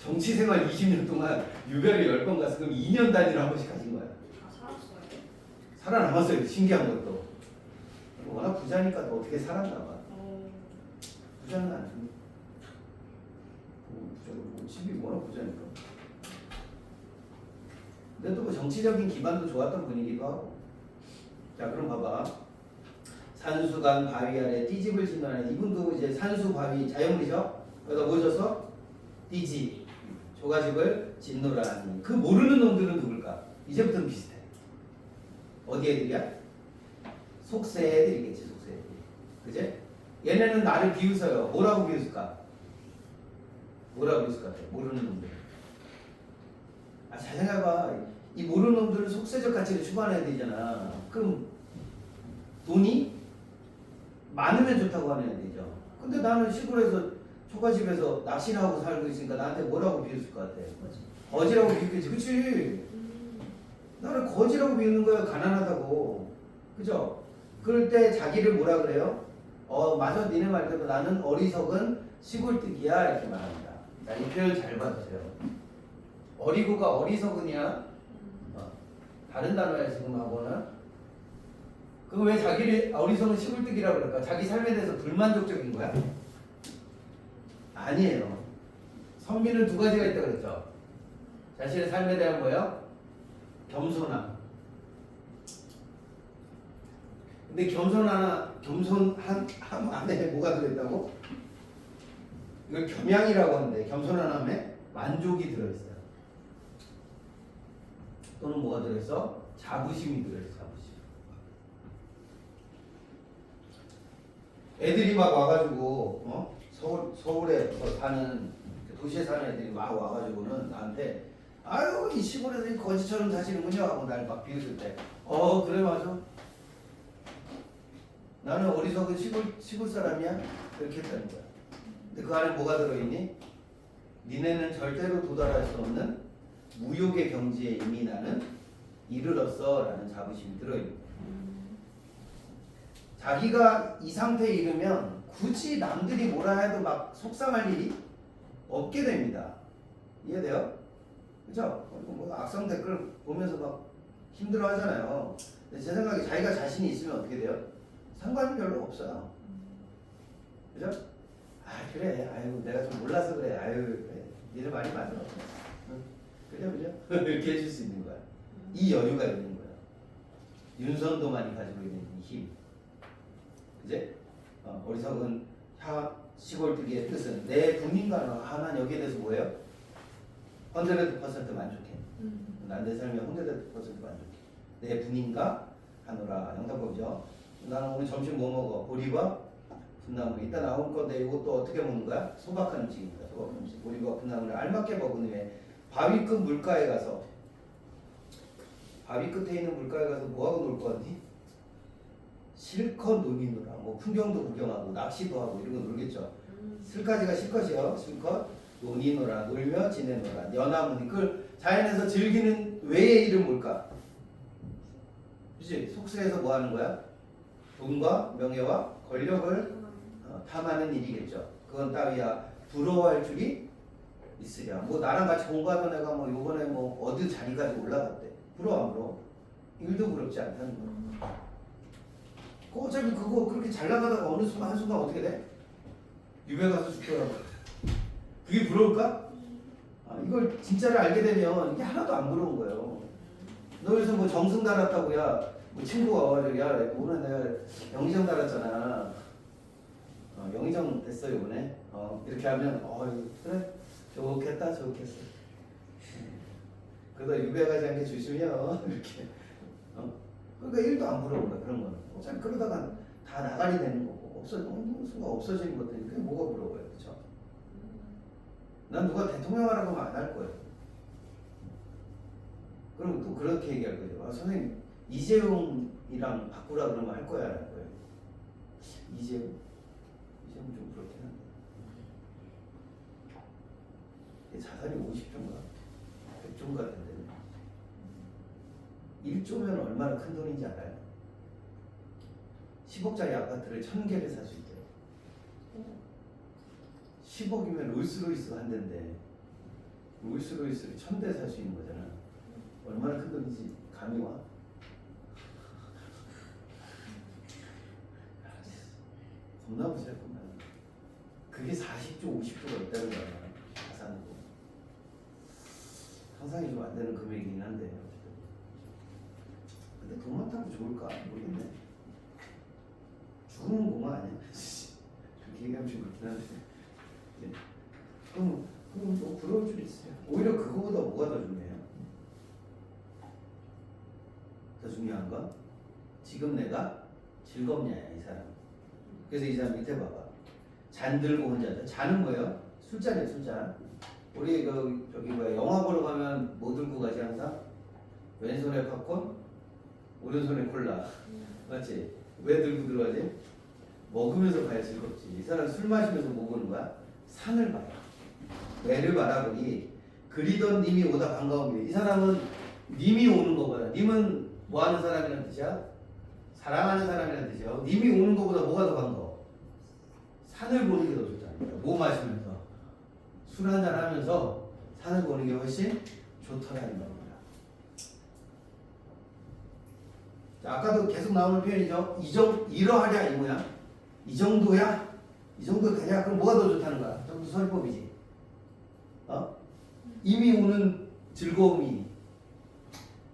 정치 생활 20년 동안 유배를 10번 가서 그럼 2년 단위로 한 번씩 가신 거야. 아 살았어요? 살아남았어요. 신기한 것도. 워낙 부자니까 또 어떻게 살았나 봐. 부자는 안 줍니다. 부자고 집이 워낙 부자니까. 근데 또 뭐 정치적인 기반도 좋았던 분이기도 하고. 자 그럼 봐봐. 산수간 바위 아래 띠집을 짓는 이분도 이제 산수 바위 자연물이죠. 여기다 뭐 줬어? 띠집 조가집을 짓노라니. 그 모르는 놈들은 누굴까? 이제부터는 비슷해. 어디 애들이야? 속세 애들이겠지. 속세 애들. 그제? 얘네는 나를 비웃어요. 뭐라고 비웃을까? 뭐라고 비웃을 것 같아? 모르는 놈들. 아, 잘 생각해봐. 이 모르는 놈들은 속세적 가치를 추구하는 애들이잖아. 그럼 돈이 많으면 좋다고 하는 애들이죠. 근데 나는 시골에서 초가집에서 낚시를 하고 살고 있으니까 나한테 뭐라고 비웃을 것 같아? 거지라고 비웃겠지. 그치? 나를 거지라고 비웃는 거야. 가난하다고. 그죠? 그럴 때 자기를 뭐라 그래요? 맞아. 니네 말대로 나는 어리석은 시골뜨기야. 이렇게 말합니다. 자, 이 표현 잘 봐주세요. 어리고가 어리석은이야. 다른 단어야 지금 하고는. 그럼 왜 자기를 어리석은 시골뜨기라고 그럴까? 자기 삶에 대해서 불만족적인 거야? 아니에요. 선비는 두 가지가 있다고 그랬죠. 자신의 삶에 대한 뭐예요? 겸손함. 근데 겸손함 안에 뭐가 들어있다고? 이걸 겸양이라고 하는데 겸손함에 만족이 들어있어요. 또는 뭐가 들어있어? 자부심이 들어있어. 자부심. 애들이 막 와가지고 서울에서 사는 도시에 사는 애들이 막 와가지고는 나한테 아유 이 시골에서 이 거지처럼 사시는군요 하고 날 막 비웃을 때 그래 맞아. 나는 어리석은 시골 사람이야? 그렇게 했다는 거야. 근데 그 안에 뭐가 들어있니? 니네는 절대로 도달할 수 없는 무욕의 경지에 이미 나는 이르렀어 라는 자부심이 들어있는 거야. 자기가 이 상태에 이르면 굳이 남들이 뭐라 해도 막 속상할 일이 없게 됩니다. 이해돼요? 그죠? 뭐 악성 댓글 보면서 막 힘들어 하잖아요. 근데 제 생각에 자기가 자신이 있으면 어떻게 돼요? 상관이 별로 없어요. 그죠? 아 그래 아유 내가 좀 몰라서 그래 아유 그래 니네 말이 맞아. 응? 그죠? 이렇게 해줄 수 있는 거야. 이 여유가 있는 거야. 윤선도만이 가지고 있는 이 힘. 그제? 어리석은 시골뜨기의 뜻은 내 분인가는 난 여기에 대해서 뭐예요? 100% 만족해. 난 내 삶에 100% 만족해. 내 분인가 하노라. 영상법이죠. 나는 오늘 점심 뭐 먹어? 보리밥, 분나물. 이따 나올 건데 이것도 어떻게 먹는 거야? 소박한 음식입니다. 소박한 음식. 보리밥, 분나물을 알맞게 먹은 후에 바위 끝 물가에 가서 바위 끝에 있는 물가에 가서 뭐하고 놀 거니? 실컷 논이노라. 뭐 풍경도 구경하고 낚시도 하고 이런 거 놀겠죠. 슬까지가 실컷이요. 실컷 논이노라. 놀며 지내노라. 연화문이 그걸 자연에서 즐기는 외의 이름 뭘까? 그치? 속세에서 뭐 하는 거야? 돈과 명예와 권력을 탐하는 일이겠죠. 그건 따위야 부러워할 줄이 있으랴. 뭐 나랑 같이 공부하던 애가 뭐 요번에 뭐 어디 자리까지 올라갔대. 부러워 안 부러워? 일도 부럽지 않다는 거야. 어차피 그거 그렇게 잘 나가다가 어느 순간 한순간 어떻게 돼? 유배 가서 죽더라고. 그게 부러울까? 이걸 진짜를 알게 되면 이게 하나도 안 부러운 거예요. 너 그래서 뭐 정승 달았다고 뭐 친구가 와가지고 오늘 내가 영의정 달았잖아. 영의정 됐어 이번에. 이렇게 하면 그래 좋겠다 좋겠어. 그러다 유배 가지 않게 조심해요 이렇게. 그러니까 일도 안 부러운 거야 그런 거는. 어차피 그러다가 다 나가리 되는 거고 순간 없어지는 것들이 그게 뭐가 부러워요, 그렇죠? 난 누가 대통령 하라고 하면 안 할 거예요. 그럼 또 그렇게 얘기할 거죠. 선생님 이재용이랑 바꾸라 그러면 할 거야 안 할 거예요? 이재용 좀 그렇긴 한데 자산이 50조인가 100조인가 된대. 1조면 얼마나 큰 돈인지 알아요? 10억짜리 아파트를 1000개를 살 수 있대요. 10억이면 롤스로이스 한 대인데 롤스로이스를 1000대 살 수 있는 거잖아. 얼마나 큰 돈인지 감이 와? 겁나 부자 겁나. 그게 40조 50조가 있다는 거야. 자산으로. 상상이 좀 안 되는 금액이긴 한데 어쨌든. 근데 돈 많다고 좋을까 모르겠네. 죽으면 공화 아니야? 그렇게 얘기하면 좀 그렇긴 한데. 네. 그럼 뭐 부러울 줄 있어요. 오히려 그거보다 뭐가 더 중요해요? 더 중요한 건 지금 내가 즐겁냐 이 사람. 그래서 이 사람 밑에 봐봐. 잔들고 혼자. 잔은 뭐예요? 술잔이에요 술잔. 우리 저기 뭐야 영화 보러 가면 뭐 들고 가지 항상? 왼손에 팝콘, 오른손에 콜라. 맞지? 왜 들고 들어가지? 먹으면서 가야 즐겁지. 이 사람 술 마시면서 뭐 보는 거야? 산을 봐요. 왜를 바라보니 그리던 님이 오다 반가움이래. 이 사람은 님이 오는 거보다, 님은 뭐 하는 사람이라는 뜻이야? 사랑하는 사람이라는 뜻이야. 님이 오는 거보다 뭐가 더 반가워? 산을 보는 게 더 좋다는 거야. 뭐 마시면서 술 한잔 하면서 산을 보는 게 훨씬 좋더라는 겁니다. 자, 아까도 계속 나오는 표현이죠. 이러하랴 이 뭐야? 이 정도야? 이 정도 되냐? 그럼 뭐가 더 좋다는 거야? 정도 설법이지. 이미 오는 즐거움이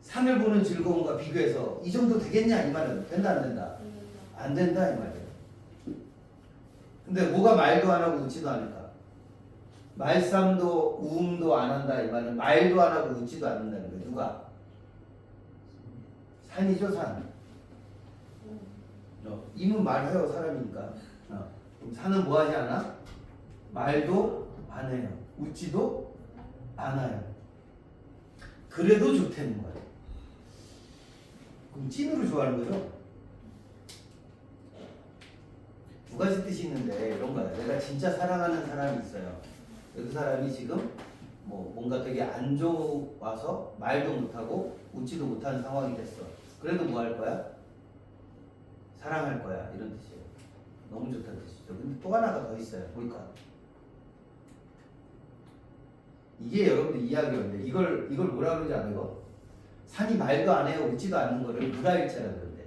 산을 보는 즐거움과 비교해서 이 정도 되겠냐 이 말은. 된다 안 된다? 안 된다 이 말이에요. 근데 뭐가 말도 안 하고 웃지도 않을까? 말싸움도 우음도 안 한다 이 말은 말도 안 하고 웃지도 않는다는 거예요. 누가? 산이죠 산. 임은 말해요 사람이니까. 그럼 산은 뭐 하지 않아? 말도 안 해요. 웃지도 않아요. 그래도 좋다는 거예요. 그럼 찐으로 좋아하는 거죠? 두 가지 뜻이 있는데 이런 거야. 내가 진짜 사랑하는 사람이 있어요. 그 사람이 지금 뭐 뭔가 되게 안 좋아서 말도 못하고 웃지도 못하는 상황이 됐어. 그래도 뭐 할 거야? 사랑할 거야. 이런 뜻이에요. 너무 좋다는 뜻이죠. 근데 또 하나가 더 있어요. 뭘까? 이게 여러분들 이야기였는데 이걸 뭐라 그러지 않아요? 산이 말도 안 해요. 웃지도 않는 거를 무라일체라 그러는데.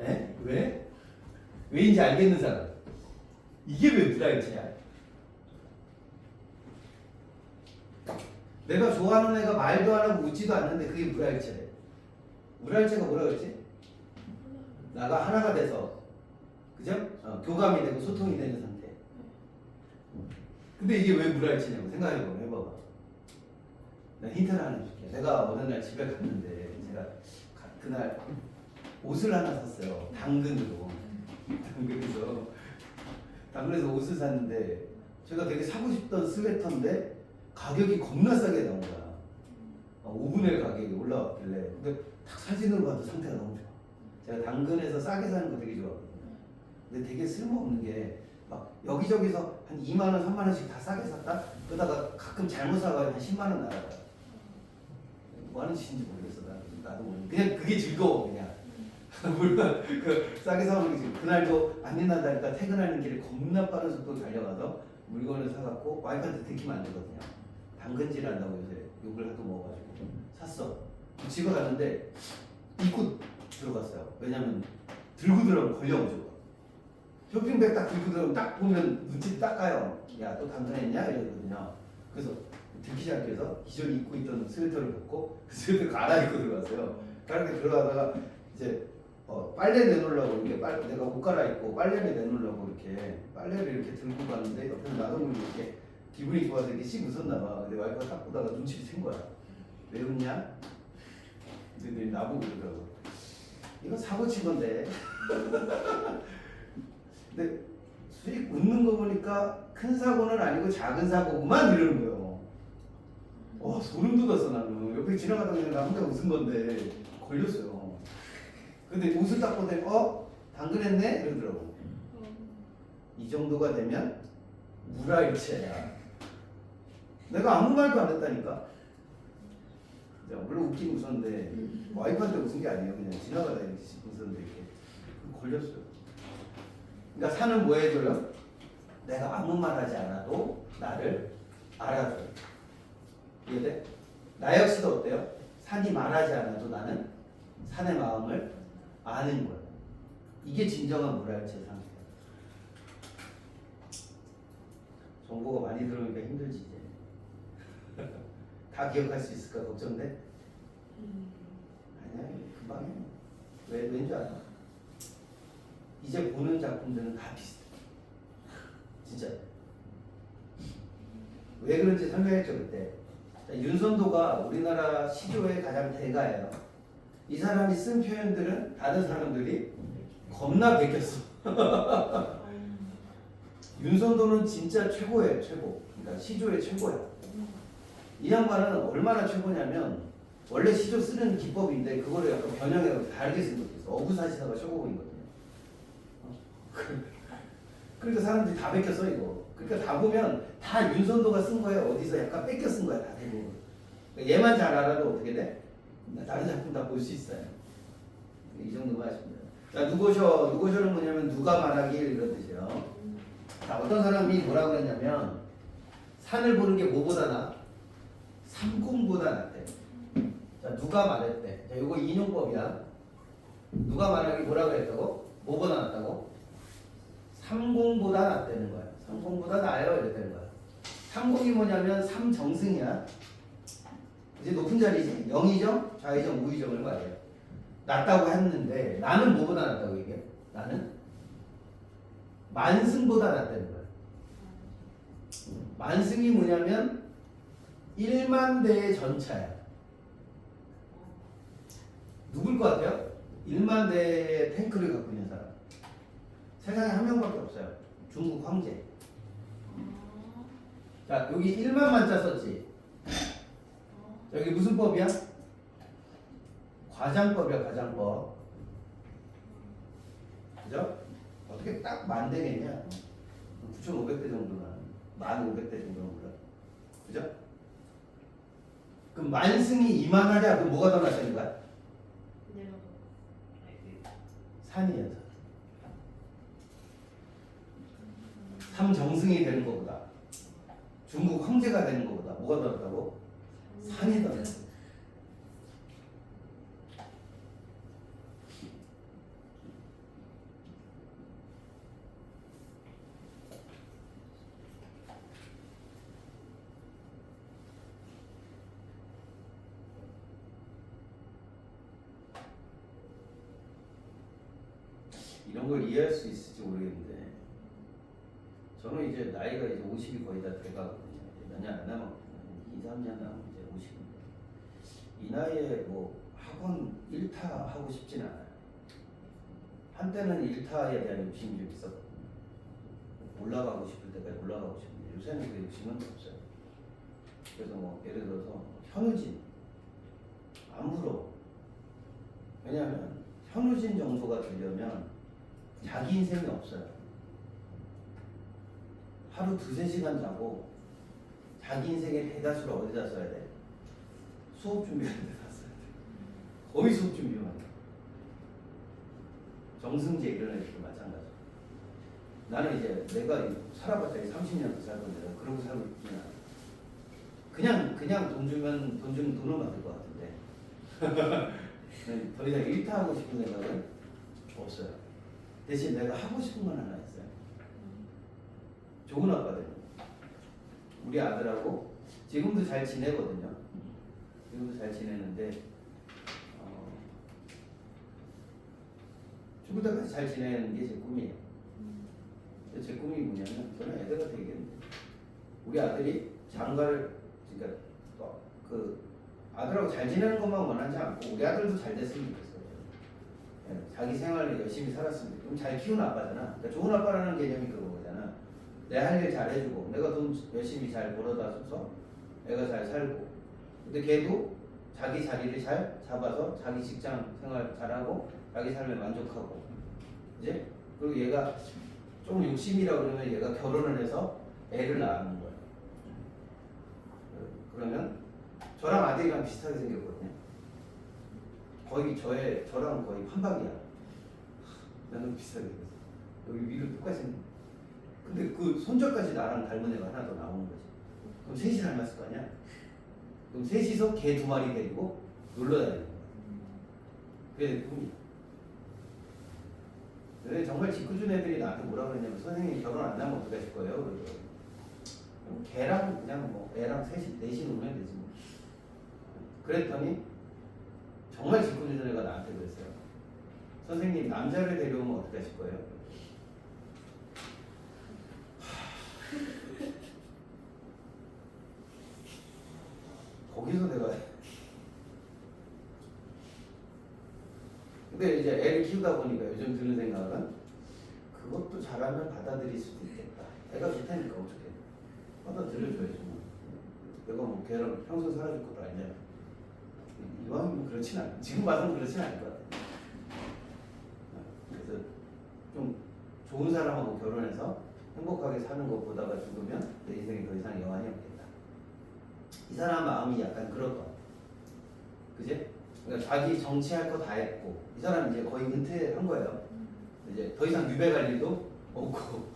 에? 왜? 왜인지 알겠는 사람. 이게 왜 무라일체야? 내가 좋아하는 애가 말도 안 하고 웃지도 않는데 그게 무라일체래. 무라일체가 뭐라 그랬지? 나가 하나가 돼서 그죠? 교감이 되고 소통이 되는 상태. 근데 이게 왜 무라일체냐고 생각해보면 해봐봐. 내가 힌트를 하나 줄게. 내가 어느 날 집에 갔는데 제가 그날 옷을 하나 샀어요. 당근으로. 당근에서 옷을 샀는데 제가 되게 사고 싶던 스웨터인데 가격이 겁나 싸게 나온 거야. 5분의 1 가격이 올라왔길래. 근데 딱 사진으로 봐도 상태가 너무 좋아. 제가 당근에서 싸게 사는 거 되게 좋아하거든요. 근데 되게 쓸모없는 게 막 여기저기서 한 2만 원, 3만 원씩 다 싸게 샀다? 그러다가 가끔 잘못 사가지고 한 10만 원 나가요. 뭐 하는 짓인지 모르겠어. 나도 모르겠어. 그냥 그게 즐거워 그냥. 물론 그 싸게 사오는 게 지금 그날도 안 일난다니까 퇴근하는 길에 겁나 빠른 속도로 달려가서 물건을 사갖고 와이프한테 들키면 안 되거든요. 당근질 한다고 요새 욕을 하도 먹어가지고 샀어. 집에 갔는데 입고 들어갔어요. 왜냐면 들고 들어가면 걸려가지고 쇼핑백 딱 들고 들어가면 딱 보면 눈치 딱 가요. 야 또 당근했냐? 이러거든요. 그래서 들키지 않기 위해서 기존에 입고 있던 스웨터를 벗고 그 스웨터 갈아입고 들어갔어요. 그렇게 들어가다가 이제 빨래 내놓으려고 이렇게 내가 옷 갈아입고 빨래를 내놓으려고 이렇게 빨래를 이렇게 들고 가는데 옆에서 나도 모르게 이렇게 기분이 좋아서 이렇게 씩 웃었나 봐. 근데 와이프가 딱 보다가 눈치를 챈 거야. 왜 웃냐? 근데 나보고 그러더라고. 이거 사고 친 건데. 근데 수익 웃는 거 보니까 큰 사고는 아니고 작은 사고구만 이러는 거예요. 와 소름 돋았어 나는. 옆에 지나가다가 그냥 나 혼자 웃은 건데 걸렸어요. 근데 옷을 딱 보더니 당근했네? 이러더라고. 이 정도가 되면 무라일체야. 내가 아무 말도 안 했다니까. 물론 웃긴 웃었는데 와이프한테 웃은 게 아니에요. 그냥 지나가다 이렇게 웃었는데 이렇게 걸렸어요. 그러니까 산은 뭐 해줘요? 내가 아무 말 하지 않아도 나를 알아줘요. 이해돼? 나 역시도 어때요? 산이 말하지 않아도 나는 산의 마음을 아는 거야. 이게 진정한 모랄체 상태야. 정보가 많이 들어오니까 힘들지 이제. 다 기억할 수 있을까 걱정돼? 아니야, 금방 해. 왠줄 알아? 이제 보는 작품들은 다 비슷해. 진짜. 왜 그런지 설명했죠 그때. 자, 윤선도가 우리나라 시조의 가장 대가예요. 이 사람이 쓴 표현들은 다른 사람들이 겁나 베꼈어. 윤선도는 진짜 최고예요, 최고. 그러니까 시조의 최고야. 이 양반은 얼마나 최고냐면 원래 시조 쓰는 기법인데 그거를 약간 변형해서 다르게 쓴 것도 있어. 어부사시다가 쇼고인거든요. 그러니까 사람들이 다 베꼈어 이거. 그러니까 다 보면 다 윤선도가 쓴 거에 어디서 약간 뺏겨 쓴 거야 다 대부분. 그러니까 얘만 잘 알아도 어떻게 돼? 다른 작품 다 볼 수 있어요. 이 정도만 하시면 돼요. 자, 누고쇼는 뭐냐면 누가 말하길 이런 뜻이에요. 자, 어떤 사람이 뭐라 그랬냐면 산을 보는 게 뭐보다 나? 삼공보다 낫대. 자, 누가 말했대. 자, 요거 인용법이야. 누가 말하길 뭐라 그랬다고? 뭐보다 낫다고? 삼공보다 낫다는 거야. 삼공보다 나아요 이랬다는 거야. 삼공이 뭐냐면 삼정승이야. 이제 높은 자리지. 영의정, 좌의정, 우의정을 말해요. 낫다고 했는데 나는 뭐보다 낫다고 얘기해? 나는 만승보다 낫다는 거야. 만승이 뭐냐면 1만 대의 전차야. 누굴 것 같아요? 1만 대의 탱크를 갖고 있는 사람. 세상에 한 명밖에 없어요. 중국 황제. 자, 여기 1만 만자 썼지? 여기 무슨 법이야? 과장법이야, 과장법. 그죠? 어떻게 딱 만 되겠냐? 9,500대 정도나, 1,500대 정도는 몰라. 그죠? 그럼 만승이 이만하냐? 그럼 뭐가 더 낫다는 거야? 산이야, 산. 삼정승이 되는 것보다, 중국 황제가 되는 것보다 뭐가 더 낫다고? 산이 더 낫다. 이런 걸 이해할 수 있을지 모르겠는데 저는 이제 나이가 이제 50이 거의 다 돼가거든요. 몇 년 안 남았거든요. 2, 3년 남으면 이제 50인데 이 나이에 뭐 학원 1타 하고 싶진 않아요. 한때는 1타에 대한 욕심이 좀 있었거든요. 올라가고 싶을 때까지 올라가고 싶은데 요새는 그 욕심은 없어요. 그래서 뭐 예를 들어서 현우진 안 부러워. 왜냐하면 현우진 정도가 되려면 자기 인생이 없어요. 하루 2-3시간 자고 자기 인생의 대다수를 어디다 써야 돼? 수업 준비하는 데다 써야 돼. 거의 수업 준비만 해. 정승재 이런 애들도 마찬가지. 나는 이제 내가 살아봤자 30년 살 건데 그러고 살고 있지는 않아. 그냥 돈 주면 돈을 받을 것 같은데 더 이상 일타하고 싶은 생각은 없어요. 대신 내가 하고 싶은 건 하나 있어요. 좋은 아빠들. 우리 아들하고 지금도 잘 지내거든요. 지금도 잘 지내는데 죽을 때까지 잘 지내는 게 제 꿈이에요. 제 꿈이 뭐냐면 저는 애들가 되겠는데 우리 아들이 장가를 그러니까 그 아들하고 잘 지내는 것만 원하지 않고 우리 아들도 잘 됐으면 좋겠어요. 자기 생활을 열심히 살았으면 좋겠어요. 잘 키우는 아빠잖아. 그러니까 좋은 아빠라는 개념이 그런 거잖아. 내 할 일 잘해주고 내가 돈 열심히 잘 벌어다 줘서 애가 잘 살고 근데 걔도 자기 자리를 잘 잡아서 자기 직장 생활 잘하고 자기 삶에 만족하고 이제 그리고 얘가 좀 욕심이라 그러면 얘가 결혼을 해서 애를 낳는 거예요. 그러면 저랑 아들이랑 비슷하게 생겼거든요. 거의 저랑 거의 판박이야. 나는 비슷하게 생겼어. 여기 위로 똑같이 생겼어. 근데 그 손절까지 나랑 닮은 애가 하나 더 나오는 거지. 그럼 셋이 닮았을 거 아니야? 그럼 셋이서 개 2마리 데리고 놀러 다니는 거야. 그게 꿈이야. 근데 정말 짓궂은 애들이 나한테 뭐라 그러냐면 선생님 결혼 안 하면 어떻게 하실 거예요? 그러더라고. 걔랑 그냥 뭐 애랑 넷이 놀면 되지 뭐. 그랬더니 정말 짓궂은 애가 나한테 그랬어요. 선생님 남자를 데려오면 어떻게 하실 거예요? 거기서 내가 근데 이제 애를 키우다 보니까 요즘 드는 생각은 그것도 잘하면 받아들일 수도 있겠다. 애가 좋다니까 어떻게 받아들여줘야지 뭐. 내가 뭐 걔랑 평생 살아줄 것도 아니잖아. 이왕이면 그렇진 않아. 지금 봐서는 그렇진 않을 것 같아. 그래서 좀 좋은 사람하고 결혼해서 행복하게 사는 것보다가 죽으면 내 인생에 더 이상 여한이 없겠다. 이 사람 마음이 약간 그럴 것 같아. 그지? 그러니까 자기 정치할 거 다 했고 이 사람 이제 거의 은퇴한 거예요. 이제 더 이상 유배 갈 일도 없고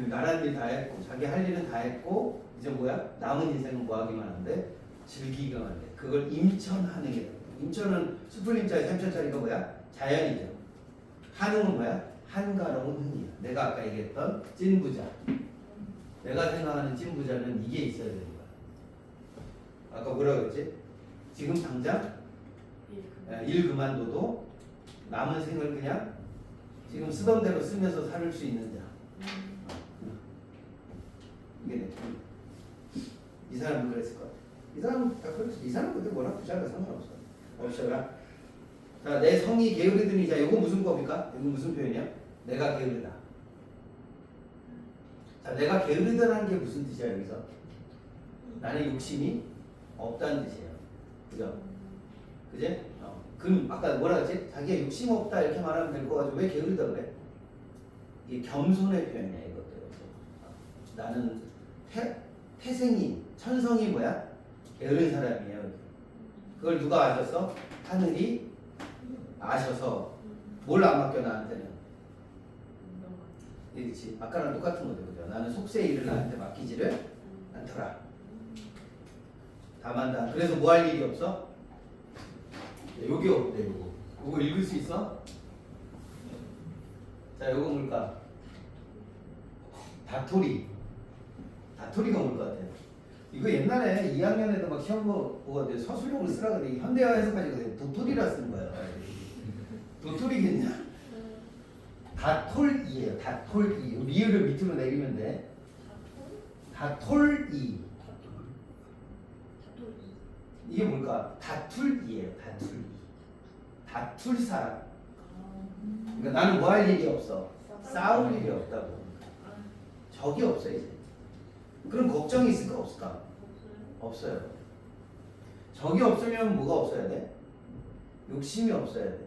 나란 일 다 했고 자기 할 일은 다 했고 이제 뭐야? 남은 인생은 뭐 하기만 한데 즐기기만 한데 그걸 임천하는 게 임천은 수풀림자의 3천짜리가 뭐야? 자연이죠. 한웅은 뭐야? 한가로운 흥이야. 내가 아까 얘기했던 찐부자. 내가 생각하는 찐부자는 이게 있어야 되는 거야. 아까 뭐라 그랬지? 지금 당장 일 그만둬도 남은 생을 그냥 지금 쓰던 대로 쓰면서 살 수 있는 자. 이게 내 꿈이야. 이 사람은 그랬을 것 같아. 이 사람은 다 그랬어. 이 사람은 근데 뭐라 부자가 상관없어. 없어라. 자, 내 성이 게으르더니 자, 이거 무슨 법일까? 이거 무슨 표현이야? 내가 게으르다. 자, 내가 게으르다는 게 무슨 뜻이야 여기서? 나는 욕심이 없다는 뜻이에요. 그죠? 그제? 그럼 아까 뭐라 했지? 자기가 욕심 없다 이렇게 말하면 될 거 가지고 왜 게으르다 그래? 이게 겸손의 표현이야 이것도. 나는 태생이 천성이 뭐야? 게으른 사람이에요. 그걸 누가 아셨어? 하늘이 아셔서 뭘 안 맡겨 나한테는? 그렇지. 아까랑 똑같은 거죠, 그죠? 나는 속세 일을 나한테 맡기지를 않더라. 다만다. 그래서 뭐 할 일이 없어? 여기 없대, 요거. 요거 읽을 수 있어? 자, 요거 뭘까? 다토리. 다토리가 뭘 것 같아? 이거 옛날에 2학년에도 막 시험 보고 서술용을 쓰라 그래. 현대화 해석하니까 도토리라 쓰는 거야. 도토리겠냐? 다톨이에요. 다톨이. 리을을 밑으로 내리면 돼. 다톨이. 이게 뭘까? 다툴이에요. 다툴. 다툴 사람. 그러니까 나는 뭐 할 일이 없어. 싸울 일이 없다고. 적이 없어 이제. 그럼 걱정이 있을까 없을까? 없어요. 적이 없으면 뭐가 없어야 돼? 욕심이 없어야 돼.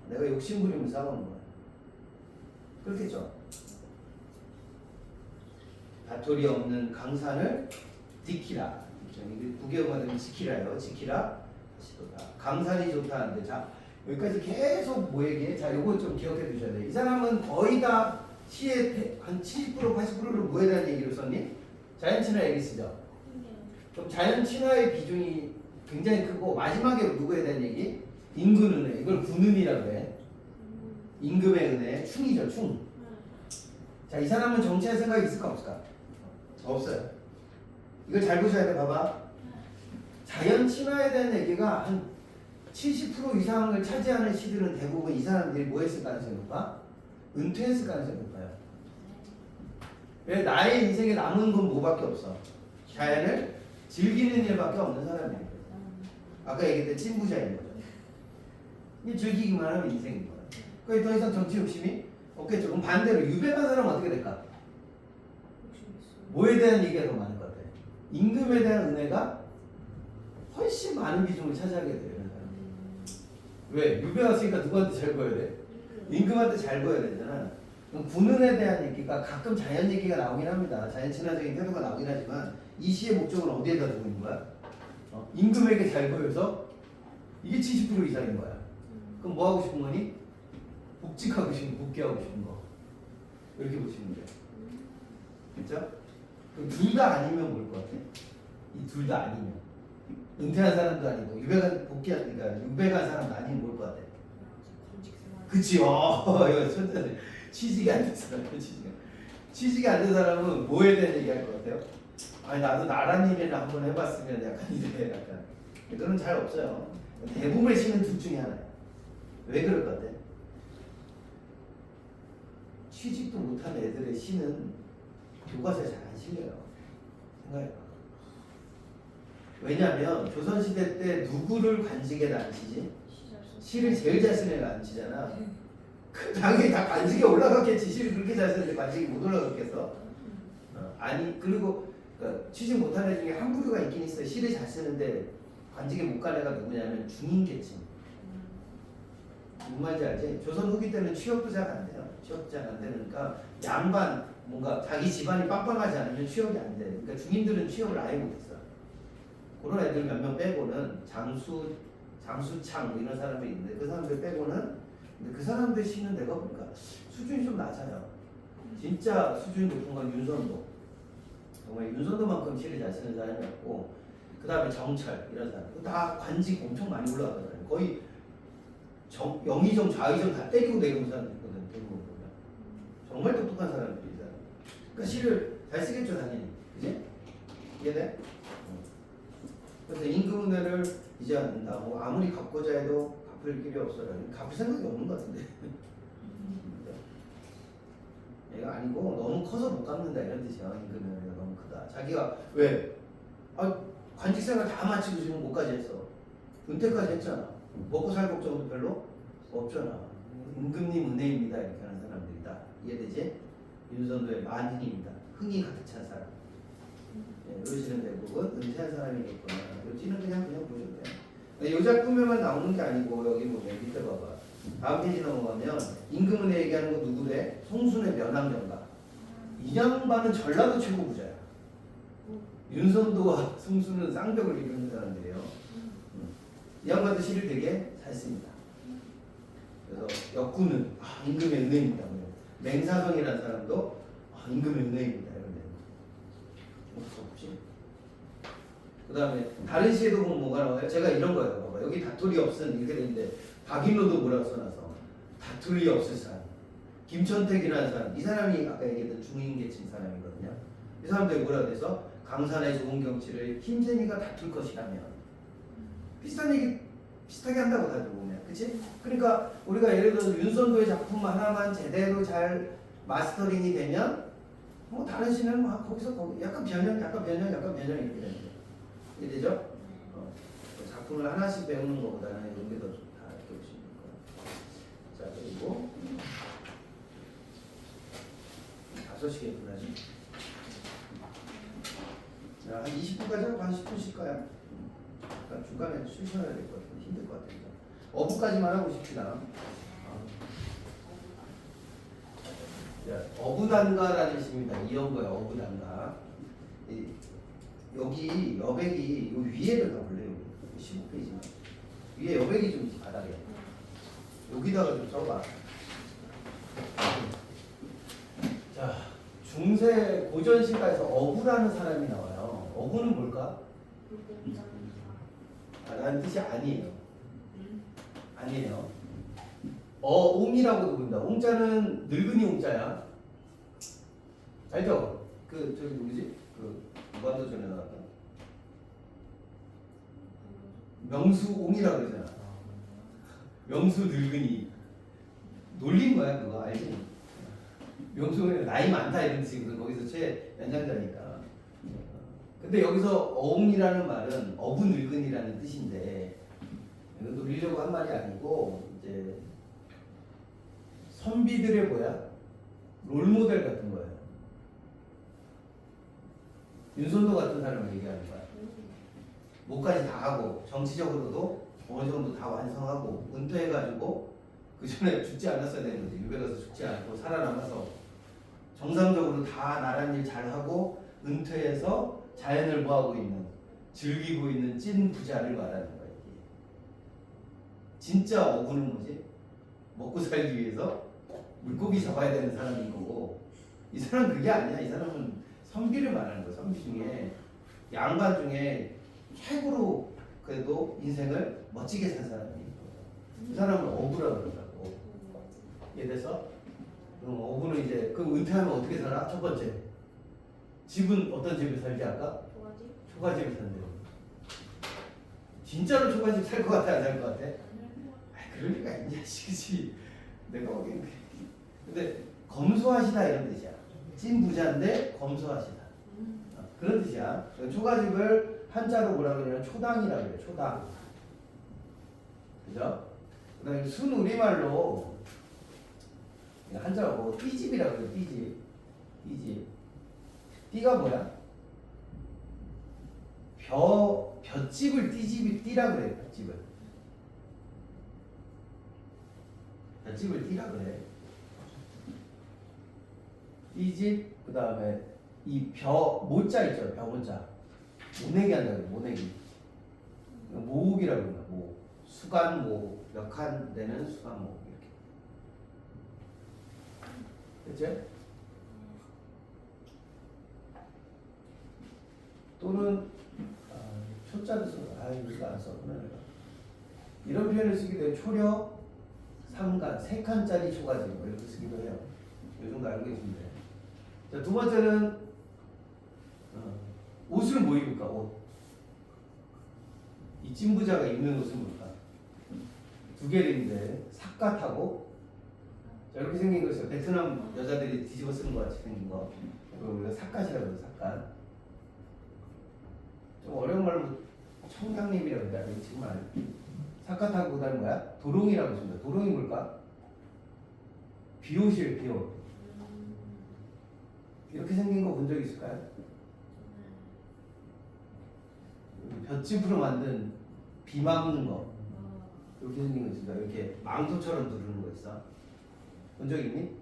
내가 욕심 부리면 싸우는 거야. 그렇겠죠? 다툴이 없는 강산을 지키라. 국외어가 되면 지키라요. 지키라. 강산이 좋다는데 자 여기까지 계속 뭐 얘기해? 자 요거 좀 기억해 두셔야 돼. 이 사람은 거의 다 시의 한 70% 80%를 뭐에 대한 얘기를 썼니? 자연 친화 얘기 쓰죠. 그럼 자연 친화의 비중이 굉장히 크고 마지막에 누구에 대한 얘기? 임금 은혜. 이걸 군은이라고 해. 임금의 은혜. 충이죠. 충. 자, 이 사람은 정치할 생각이 있을까 없을까? 없어요. 이걸 잘 보셔야 돼. 봐봐. 자연 친화에 대한 얘기가 한 70% 이상을 차지하는 시들은 대부분 이 사람들이 뭐 했을 가능성이 높아? 은퇴했을 가능성이 높아요. 왜 나의 인생에 남은 건 뭐밖에 없어? 자연을 즐기는 일밖에 없는 사람이에요. 아까 얘기했던 찐부자인 거죠. 이 즐기기만 하면 인생인 거야. 그러니까 더 이상 정치 욕심이 없겠죠. 그럼 반대로 유배한 사람은 어떻게 될까? 뭐에 대한 얘기가 더 많을 것 같아? 임금에 대한 은혜가 훨씬 많은 비중을 차지하게 돼요. 왜? 유배 왔으니까 누구한테 잘 보여야 돼? 임금한테 잘 보여야 되잖아. 그럼 군은에 대한 얘기가 가끔 자연 얘기가 나오긴 합니다. 자연 친화적인 태도가 나오긴 하지만 이 시의 목적은 어디에다 두고 있는 거야? 임금에게 잘 보여서 이게 70% 이상인 거야. 그럼 뭐 하고 싶은 거니? 복직하고 싶은 거, 복귀하고 싶은 거. 이렇게 보시면 돼요. 그렇죠? 그럼 둘 다 아니면 뭘 것 같아? 이 둘 다 아니면 은퇴한 사람도 아니고 유배간 복귀한 그러니까 유배간 사람도 아니면 뭘 것 같아? 공직 생활. 그치 이거 천재네. 취직이 안 된 사람 취직이 안 된 사람은 뭐에 대한 얘기할 것 같아요? 아니 나도 나란 일이나 한번 해봤으면 약간 이래 약간 그런 잘 없어요. 대부분의 시는 둘 중에 하나예요. 왜 그럴 것 같아? 취직도 못한 애들의 시는 교과서에 잘 안 실려요. 생각해봐. 왜냐하면 조선시대 때 누구를 관직에 앉히지? 시를 제일 잘 쓰는 애가 앉히잖아. 그 당연히 다 관직에 올라갔겠지. 시를 그렇게 잘 쓰는데 관직이 못 올라갔겠어? 아니 그리고 그러니까 취직 못한 애 중에 한 부류가 있긴 있어요. 시를 잘 쓰는데 관직에 못 간 애가 누구냐면 중인계층. 무슨 말인지 알지? 조선 후기 때는 취업도 잘 안 돼요. 취업도 잘 안 되니까 양반 뭔가 자기 집안이 빵빵하지 않으면 취업이 안 돼. 그러니까 중인들은 취업을 아예 못했어. 그런 애들 몇 명 빼고는 장수창 뭐 이런 사람들이 있는데 그 사람들 빼고는 근데 그 사람들 시는 내가 보니까 수준이 좀 낮아요. 진짜 수준이 높은 건 윤선도. 정말 윤선도만큼 시를 잘 쓰는 사람이 없고 그 다음에 정철 이런 사람 다 관직 엄청 많이 올라가잖아요. 거의 영의정 좌의정 다 때리고 내려온 사람들이거든. 대부분 보면 정말 똑똑한 사람들이잖아. 그러니까 시를 잘 쓰겠죠 당연히. 그지? 이해돼? 그래서 임금은혜를 이제 않는다. 뭐 아무리 갚고자 해도 갚을 길이 없어라. 갚을 생각이 없는 것 같은데. 얘가 아니고 너무 커서 못 갚는다 이런 뜻이야. 임금은혜가 너무 크다. 자기가 왜? 관직 생활 다 마치고 지금 뭐까지 했어? 은퇴까지 했잖아. 먹고 살 걱정도 별로 없잖아. 임금님 은혜입니다 이렇게 하는 사람들이다. 이해되지? 윤선도의 만인입니다. 흥이 가득 찬 사람. 요시는 대부분 은퇴한 사람이겠구나. 요지는 그냥 보셔도 돼요. 이 작품에만 나오는 게 아니고 여기 보면 밑에 봐봐. 다음 페이지 넘어가면 임금은혜 얘기하는 거 누구래? 송순의 면왕정가. 이 양반은 전라도 최고 부자야. 윤선도와 송순은 쌍벽을 이루는 사람들이에요. 이 양반도 시를 되게 잘 씁니다. 그래서 역구는 임금의 은혜입니다. 맹사성이라는 사람도 임금의 은혜입니다. 이런 데 없지. 그 다음에 다른 시에도 보면 뭐가 나와요? 제가 이런 거예요. 봐봐. 여기 다툴이 없은 이렇게 되는데 박인로도 뭐라고 써놔서 다툴이 없을 사람. 김천택이라는 사람. 이 사람이 아까 얘기했던 중인계층 사람이거든요. 이 사람들이 뭐라고 해서 강산의 좋은 경치를 힘세니가 다툴 것이라면 비슷한 얘기 비슷하게 한다고 다들 보면 그치? 그러니까 우리가 예를 들어서 윤선도의 작품 하나만 제대로 잘 마스터링이 되면 뭐 다른 시는 막 거기서 거기 약간 변형 이렇게 되는 거예요. 이해되죠? 작품을 하나씩 배우는 것보다는 이런 게 더 좋다 이렇게 보시면 돼요. 자 그리고 5시겠구나 지금. 자, 한 20분까지 하고 한 10분 쉴까요? 중간에 쉬셔야 될 것 같은데 힘들 것 같아요. 어부까지만 하고 싶시다. 자, 어부단가라는 시입니다. 이연거의 어부단가. 여기 여백이 요 위에를 가볼래요. 15페이지만. 위에 여백이 좀 있지 바닥에. 여기다가 좀 써봐. 자, 중세 고전시가에서 어부라는 사람이 나와요. 어부는 뭘까? 라는 뜻이 아니에요. 아니에요. 옹이라고도 부른다. 옹자는 늙은이 옹자야. 알죠? 그 저기 누구지? 그 무한도전에 나왔던 명수옹이라고 그러잖아. 명수 늙은이. 놀린 거야 그거 알지? 명수옹이 나이 많다 이런 뜻이거든. 거기서 최 연장자니까. 근데 여기서 어옹이라는 말은 어부 늙은이라는 뜻인데 이거 놀리려고 한 말이 아니고 이제 선비들의 뭐야? 롤모델 같은 거예요. 윤선도 같은 사람을 얘기하는 거야. 뭐까지 다 하고 정치적으로도 어느 정도 다 완성하고 은퇴해가지고 그 전에 죽지 않았어야 되는 거지. 유배 가서 죽지 않고 살아남아서 정상적으로 다 나란 일 잘하고 은퇴해서 자연을 뭐하고 있는 즐기고 있는 찐 부자를 말하는 거야. 이게. 진짜 어부는 뭐지? 먹고 살기 위해서 물고기 잡아야 되는 사람인 거고 이 사람은 그게 아니야. 이 사람은 선비를 말하는 거야. 선비 중에 양반 중에 최고로 그래도 인생을 멋지게 산 사람이 그 사람은 어부라 그러더라고. 이해돼서? 그럼 어부는 이제 그 은퇴하면 어떻게 살아? 첫 번째 집은 어떤 집에 살지 아까? 도화지? 초가집에 산대요. 진짜로 초가집 살 것 같아 안 살 것 같아? 아 그럴 리가 있냐 그치? 내가 보기엔 근데 검소하시다 이런 뜻이야. 찐 부자인데 검소하시다. 그런 뜻이야. 초가집을 한자로 뭐라 그러냐면 초당이라고 그래요. 초당. 그죠? 그 다음에 순우리말로 한자로 뭐 띠집이라고 그래요. 띠집. 띠집. 띠가 뭐야? 볏집을 띠라고 그래요. 볏집을. 볏집을 띠라 그래. 띠집 그 다음에 이 모자 있죠. 모자. 모내기 한다고 해요. 모내기. 모옥이라고 그래요. 모. 수간모. 역한 되는 수간모. 이렇게. 됐죠? 또는 초자를 써. 이거 안 썼구나 내가. 이런 표현을 쓰기도 해요. 초려, 삼간, 세 칸짜리 초가집 뭐 이렇게 쓰기도 해요. 이 정도 알고 계시면 돼요. 자, 두 번째는 옷을 뭐 입을까? 옷. 이 찐부자가 입는 옷은 뭘까? 두 개를 입는데 삿갓하고 자, 이렇게 생긴 거 있어요. 베트남 여자들이 뒤집어 쓰는 거 같이 생긴 거. 이거 우리가 삿갓이라고 해요. 삿갓. 좀 어려운 말로 청량림이라고 해야 돼. 정말 삿갓하고 그다음에 뭐야? 도롱이라고 있습니다. 도롱이 뭘까? 비옷이에요. 비옷. 이렇게 생긴 거 본 적 있을까요? 볏짚으로 만든 비 막는 거 이렇게 생긴 거 있습니다. 이렇게 망토처럼 두르는 거 있어. 본 적 있니?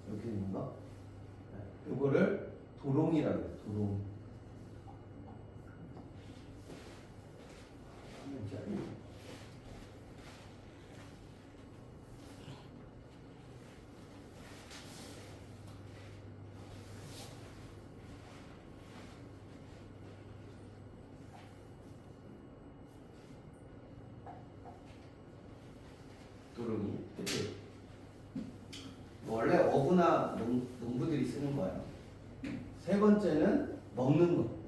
이렇게 생긴 거. 이거를 도롱이라고 해요. 도롱. 도롱이. 그치? 원래 어부나 농부들이 쓰는 거예요. 세 번째는 먹는 거.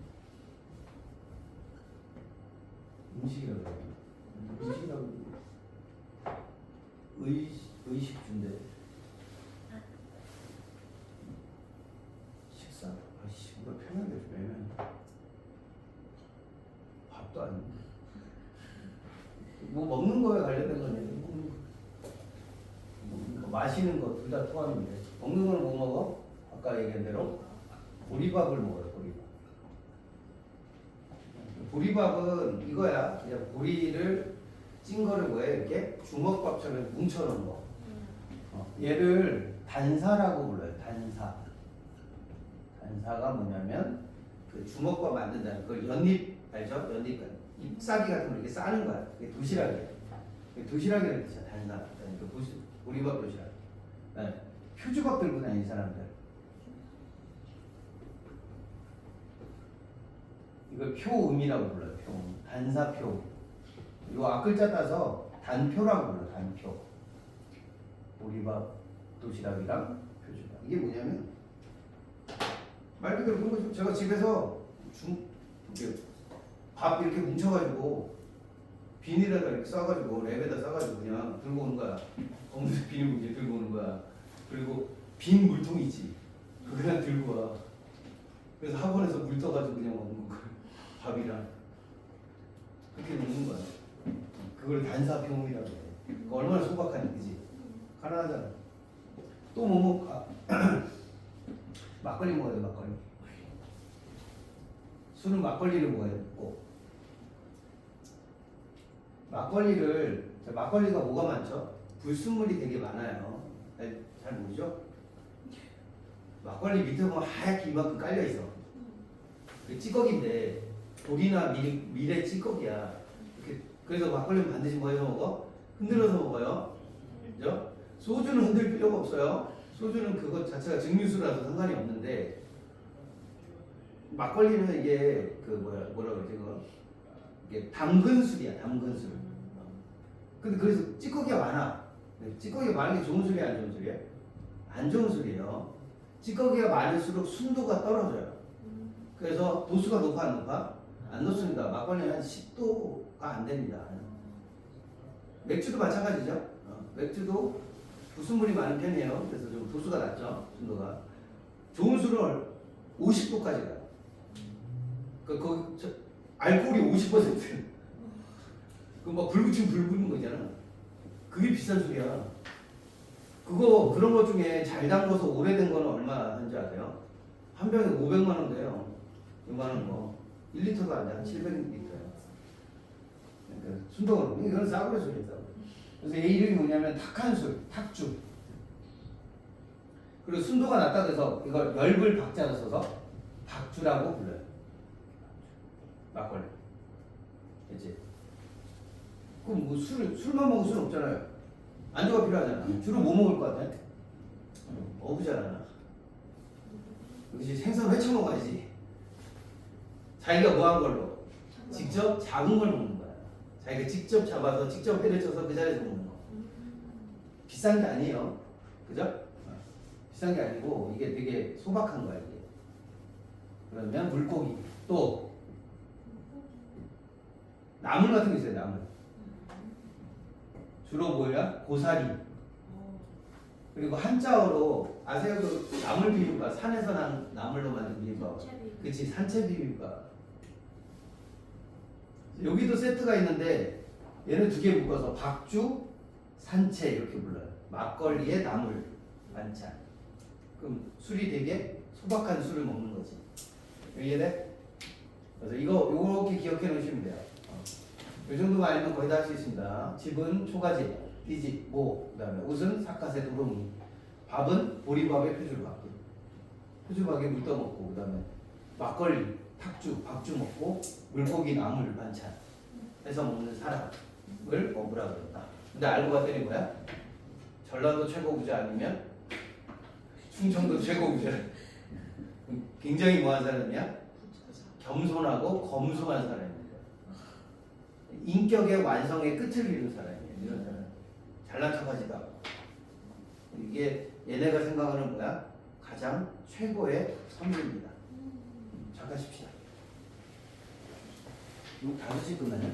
음식이라고 해요. 음식이라고 의식주인데 식사. 아씨, 뭐 편하게 좀 애매해. 밥도 아니고 뭐 먹는 거에 관련된 건 얘기. 마시는 거 둘 다 포함인데 먹는 거는 뭐 먹어? 아까 얘기한 대로 보리밥을 먹어요. 보리밥은 이거야. 그냥 보리를 찐 거를 뭐해? 이렇게 주먹밥처럼 뭉쳐놓은 거. 얘를 단사라고 불러요. 단사. 단사가 뭐냐면 그 주먹밥 만든다는 그걸 연잎 알죠? 연잎 잎사귀 같은 거 이렇게 싸는 거야. 그게 도시락이에요. 도시락이라는 뜻이야. 단사. 보리밥 도시락. 네. 표주밥 들고 다니는 사람들. 이걸 표음이라고 불러요. 표음. 단사표. 이거 앞글자 따서 단표라고 불러요. 단표. 보리밥 도시락이랑 표주밥. 이게 뭐냐면 말 그대로 그런 거죠. 제가 집에서 밥 이렇게 뭉쳐가지고 비닐에다 이렇게 싸가지고 랩에다 싸가지고 그냥 들고 오는 거야. 검은색 비닐봉지 들고 오는 거야. 그리고 빈 물통 있지. 그거 그냥 들고 와. 그래서 학원에서 물 떠가지고 그냥 먹는 거야. 밥이랑 그렇게 먹는 거야. 그걸 단사표음이라고 해. 그거 얼마나 소박하니, 그지? 가난하잖아. 또 뭐 먹을까? 막걸리 먹어야 돼. 막걸리. 술은 막걸리를 먹어야 돼. 꼭. 막걸리가 뭐가 많죠? 불순물이 되게 많아요. 잘 모르죠? 막걸리 밑에 보면 하얗게 이만큼 깔려 있어. 찌꺼기인데 돌이나 밀의 찌꺼기야. 이렇게. 그래서 막걸리는 반드시 뭐 해서 먹어? 흔들어서 먹어요. 그죠? 소주는 흔들 필요가 없어요. 소주는 그것 자체가 증류수라서 상관이 없는데 막걸리는 이게 그 뭐라 그러지 그거 이게 담근 술이야 담근 술. 근데 그래서 찌꺼기가 많아. 찌꺼기가 많은 게 좋은 술이야 안 좋은 술이야? 안 좋은 술이에요. 찌꺼기가 많을수록 순도가 떨어져요. 그래서 도수가 높아 안 높아? 안 높습니다. 막걸리는 한 10도가 안 됩니다. 맥주도 마찬가지죠. 맥주도 부순물이 많은 편이에요. 그래서 좀 도수가 낮죠. 순도가. 좋은 술은 50도까지 가요. 알코올이 50%. 그막 불 붙이면 불 붙는 거잖아. 그게 비싼 술이야. 그런 것 중에 잘 담궈서 오래된 거는 얼마 한지 아세요? 한 병에 500만 원 돼요. 요만한 거. 1리터도 안 돼. 한 700리터예요. 그러니까 순도가 이건 싸구려 술이에요. 싸구려. 그래서 얘 이름이 뭐냐면 탁한 술, 탁주. 그리고 순도가 낮다 그래서 이걸 열불 박자로 써서 박주라고 불러요. 막걸리. 그치? 그럼 뭐 술만 먹을 수는 없잖아요. 안주가 필요하잖아. 주로 뭐 먹을 것 같아? 어부잖아. 그치? 생선 회쳐 먹어야지. 자기가 뭐 한 걸로? 직접 잡은 걸 먹는 거야. 자기가 직접 잡아서 직접 회를 쳐서 그 자리에서 먹는 거. 비싼 게 아니에요. 그죠? 비싼 게 아니고 이게 되게 소박한 거야 이게. 그러면 물고기 또 나물 같은 게 있어요. 나물. 주로 뭐야? 고사리. 그리고 한자어로 아세요? 그 나물 비빔밥 산에서 난 나물로 만든 비빔밥. 그치 산채 비빔밥. 여기도 세트가 있는데 얘는 두 개 묶어서 박주, 산채 이렇게 불러요. 막걸리에 나물 반찬. 그럼 술이 되게 소박한 술을 먹는 거지. 이해돼? 그래서 요렇게 기억해 놓으시면 돼요. 이 정도만 알면 거의 다 할 수 있습니다. 집은 초가집, 비집, 모, 그 다음에 옷은 사카세 도롱이, 밥은 보리밥에 표줄밥, 표줄밥에 물 떠먹고, 그 다음에 막걸리, 탁주, 박주 먹고, 물고기, 나물 반찬 해서 먹는 사람을 어부라 그랬다. 근데 알고 봤더니 뭐야? 전라도 최고 부자 아니면 충청도 최고 부자. 굉장히 뭐한 사람이야? 겸손하고 검소한 사람입니다. 인격의 완성의 끝을 이룬 사람이에요. 이런 사람. 잘난 척하지도 않고. 이게 얘네가 생각하는 뭐야? 가장 최고의 선물입니다. 잠깐 쉽시다. 5시 끝나냐?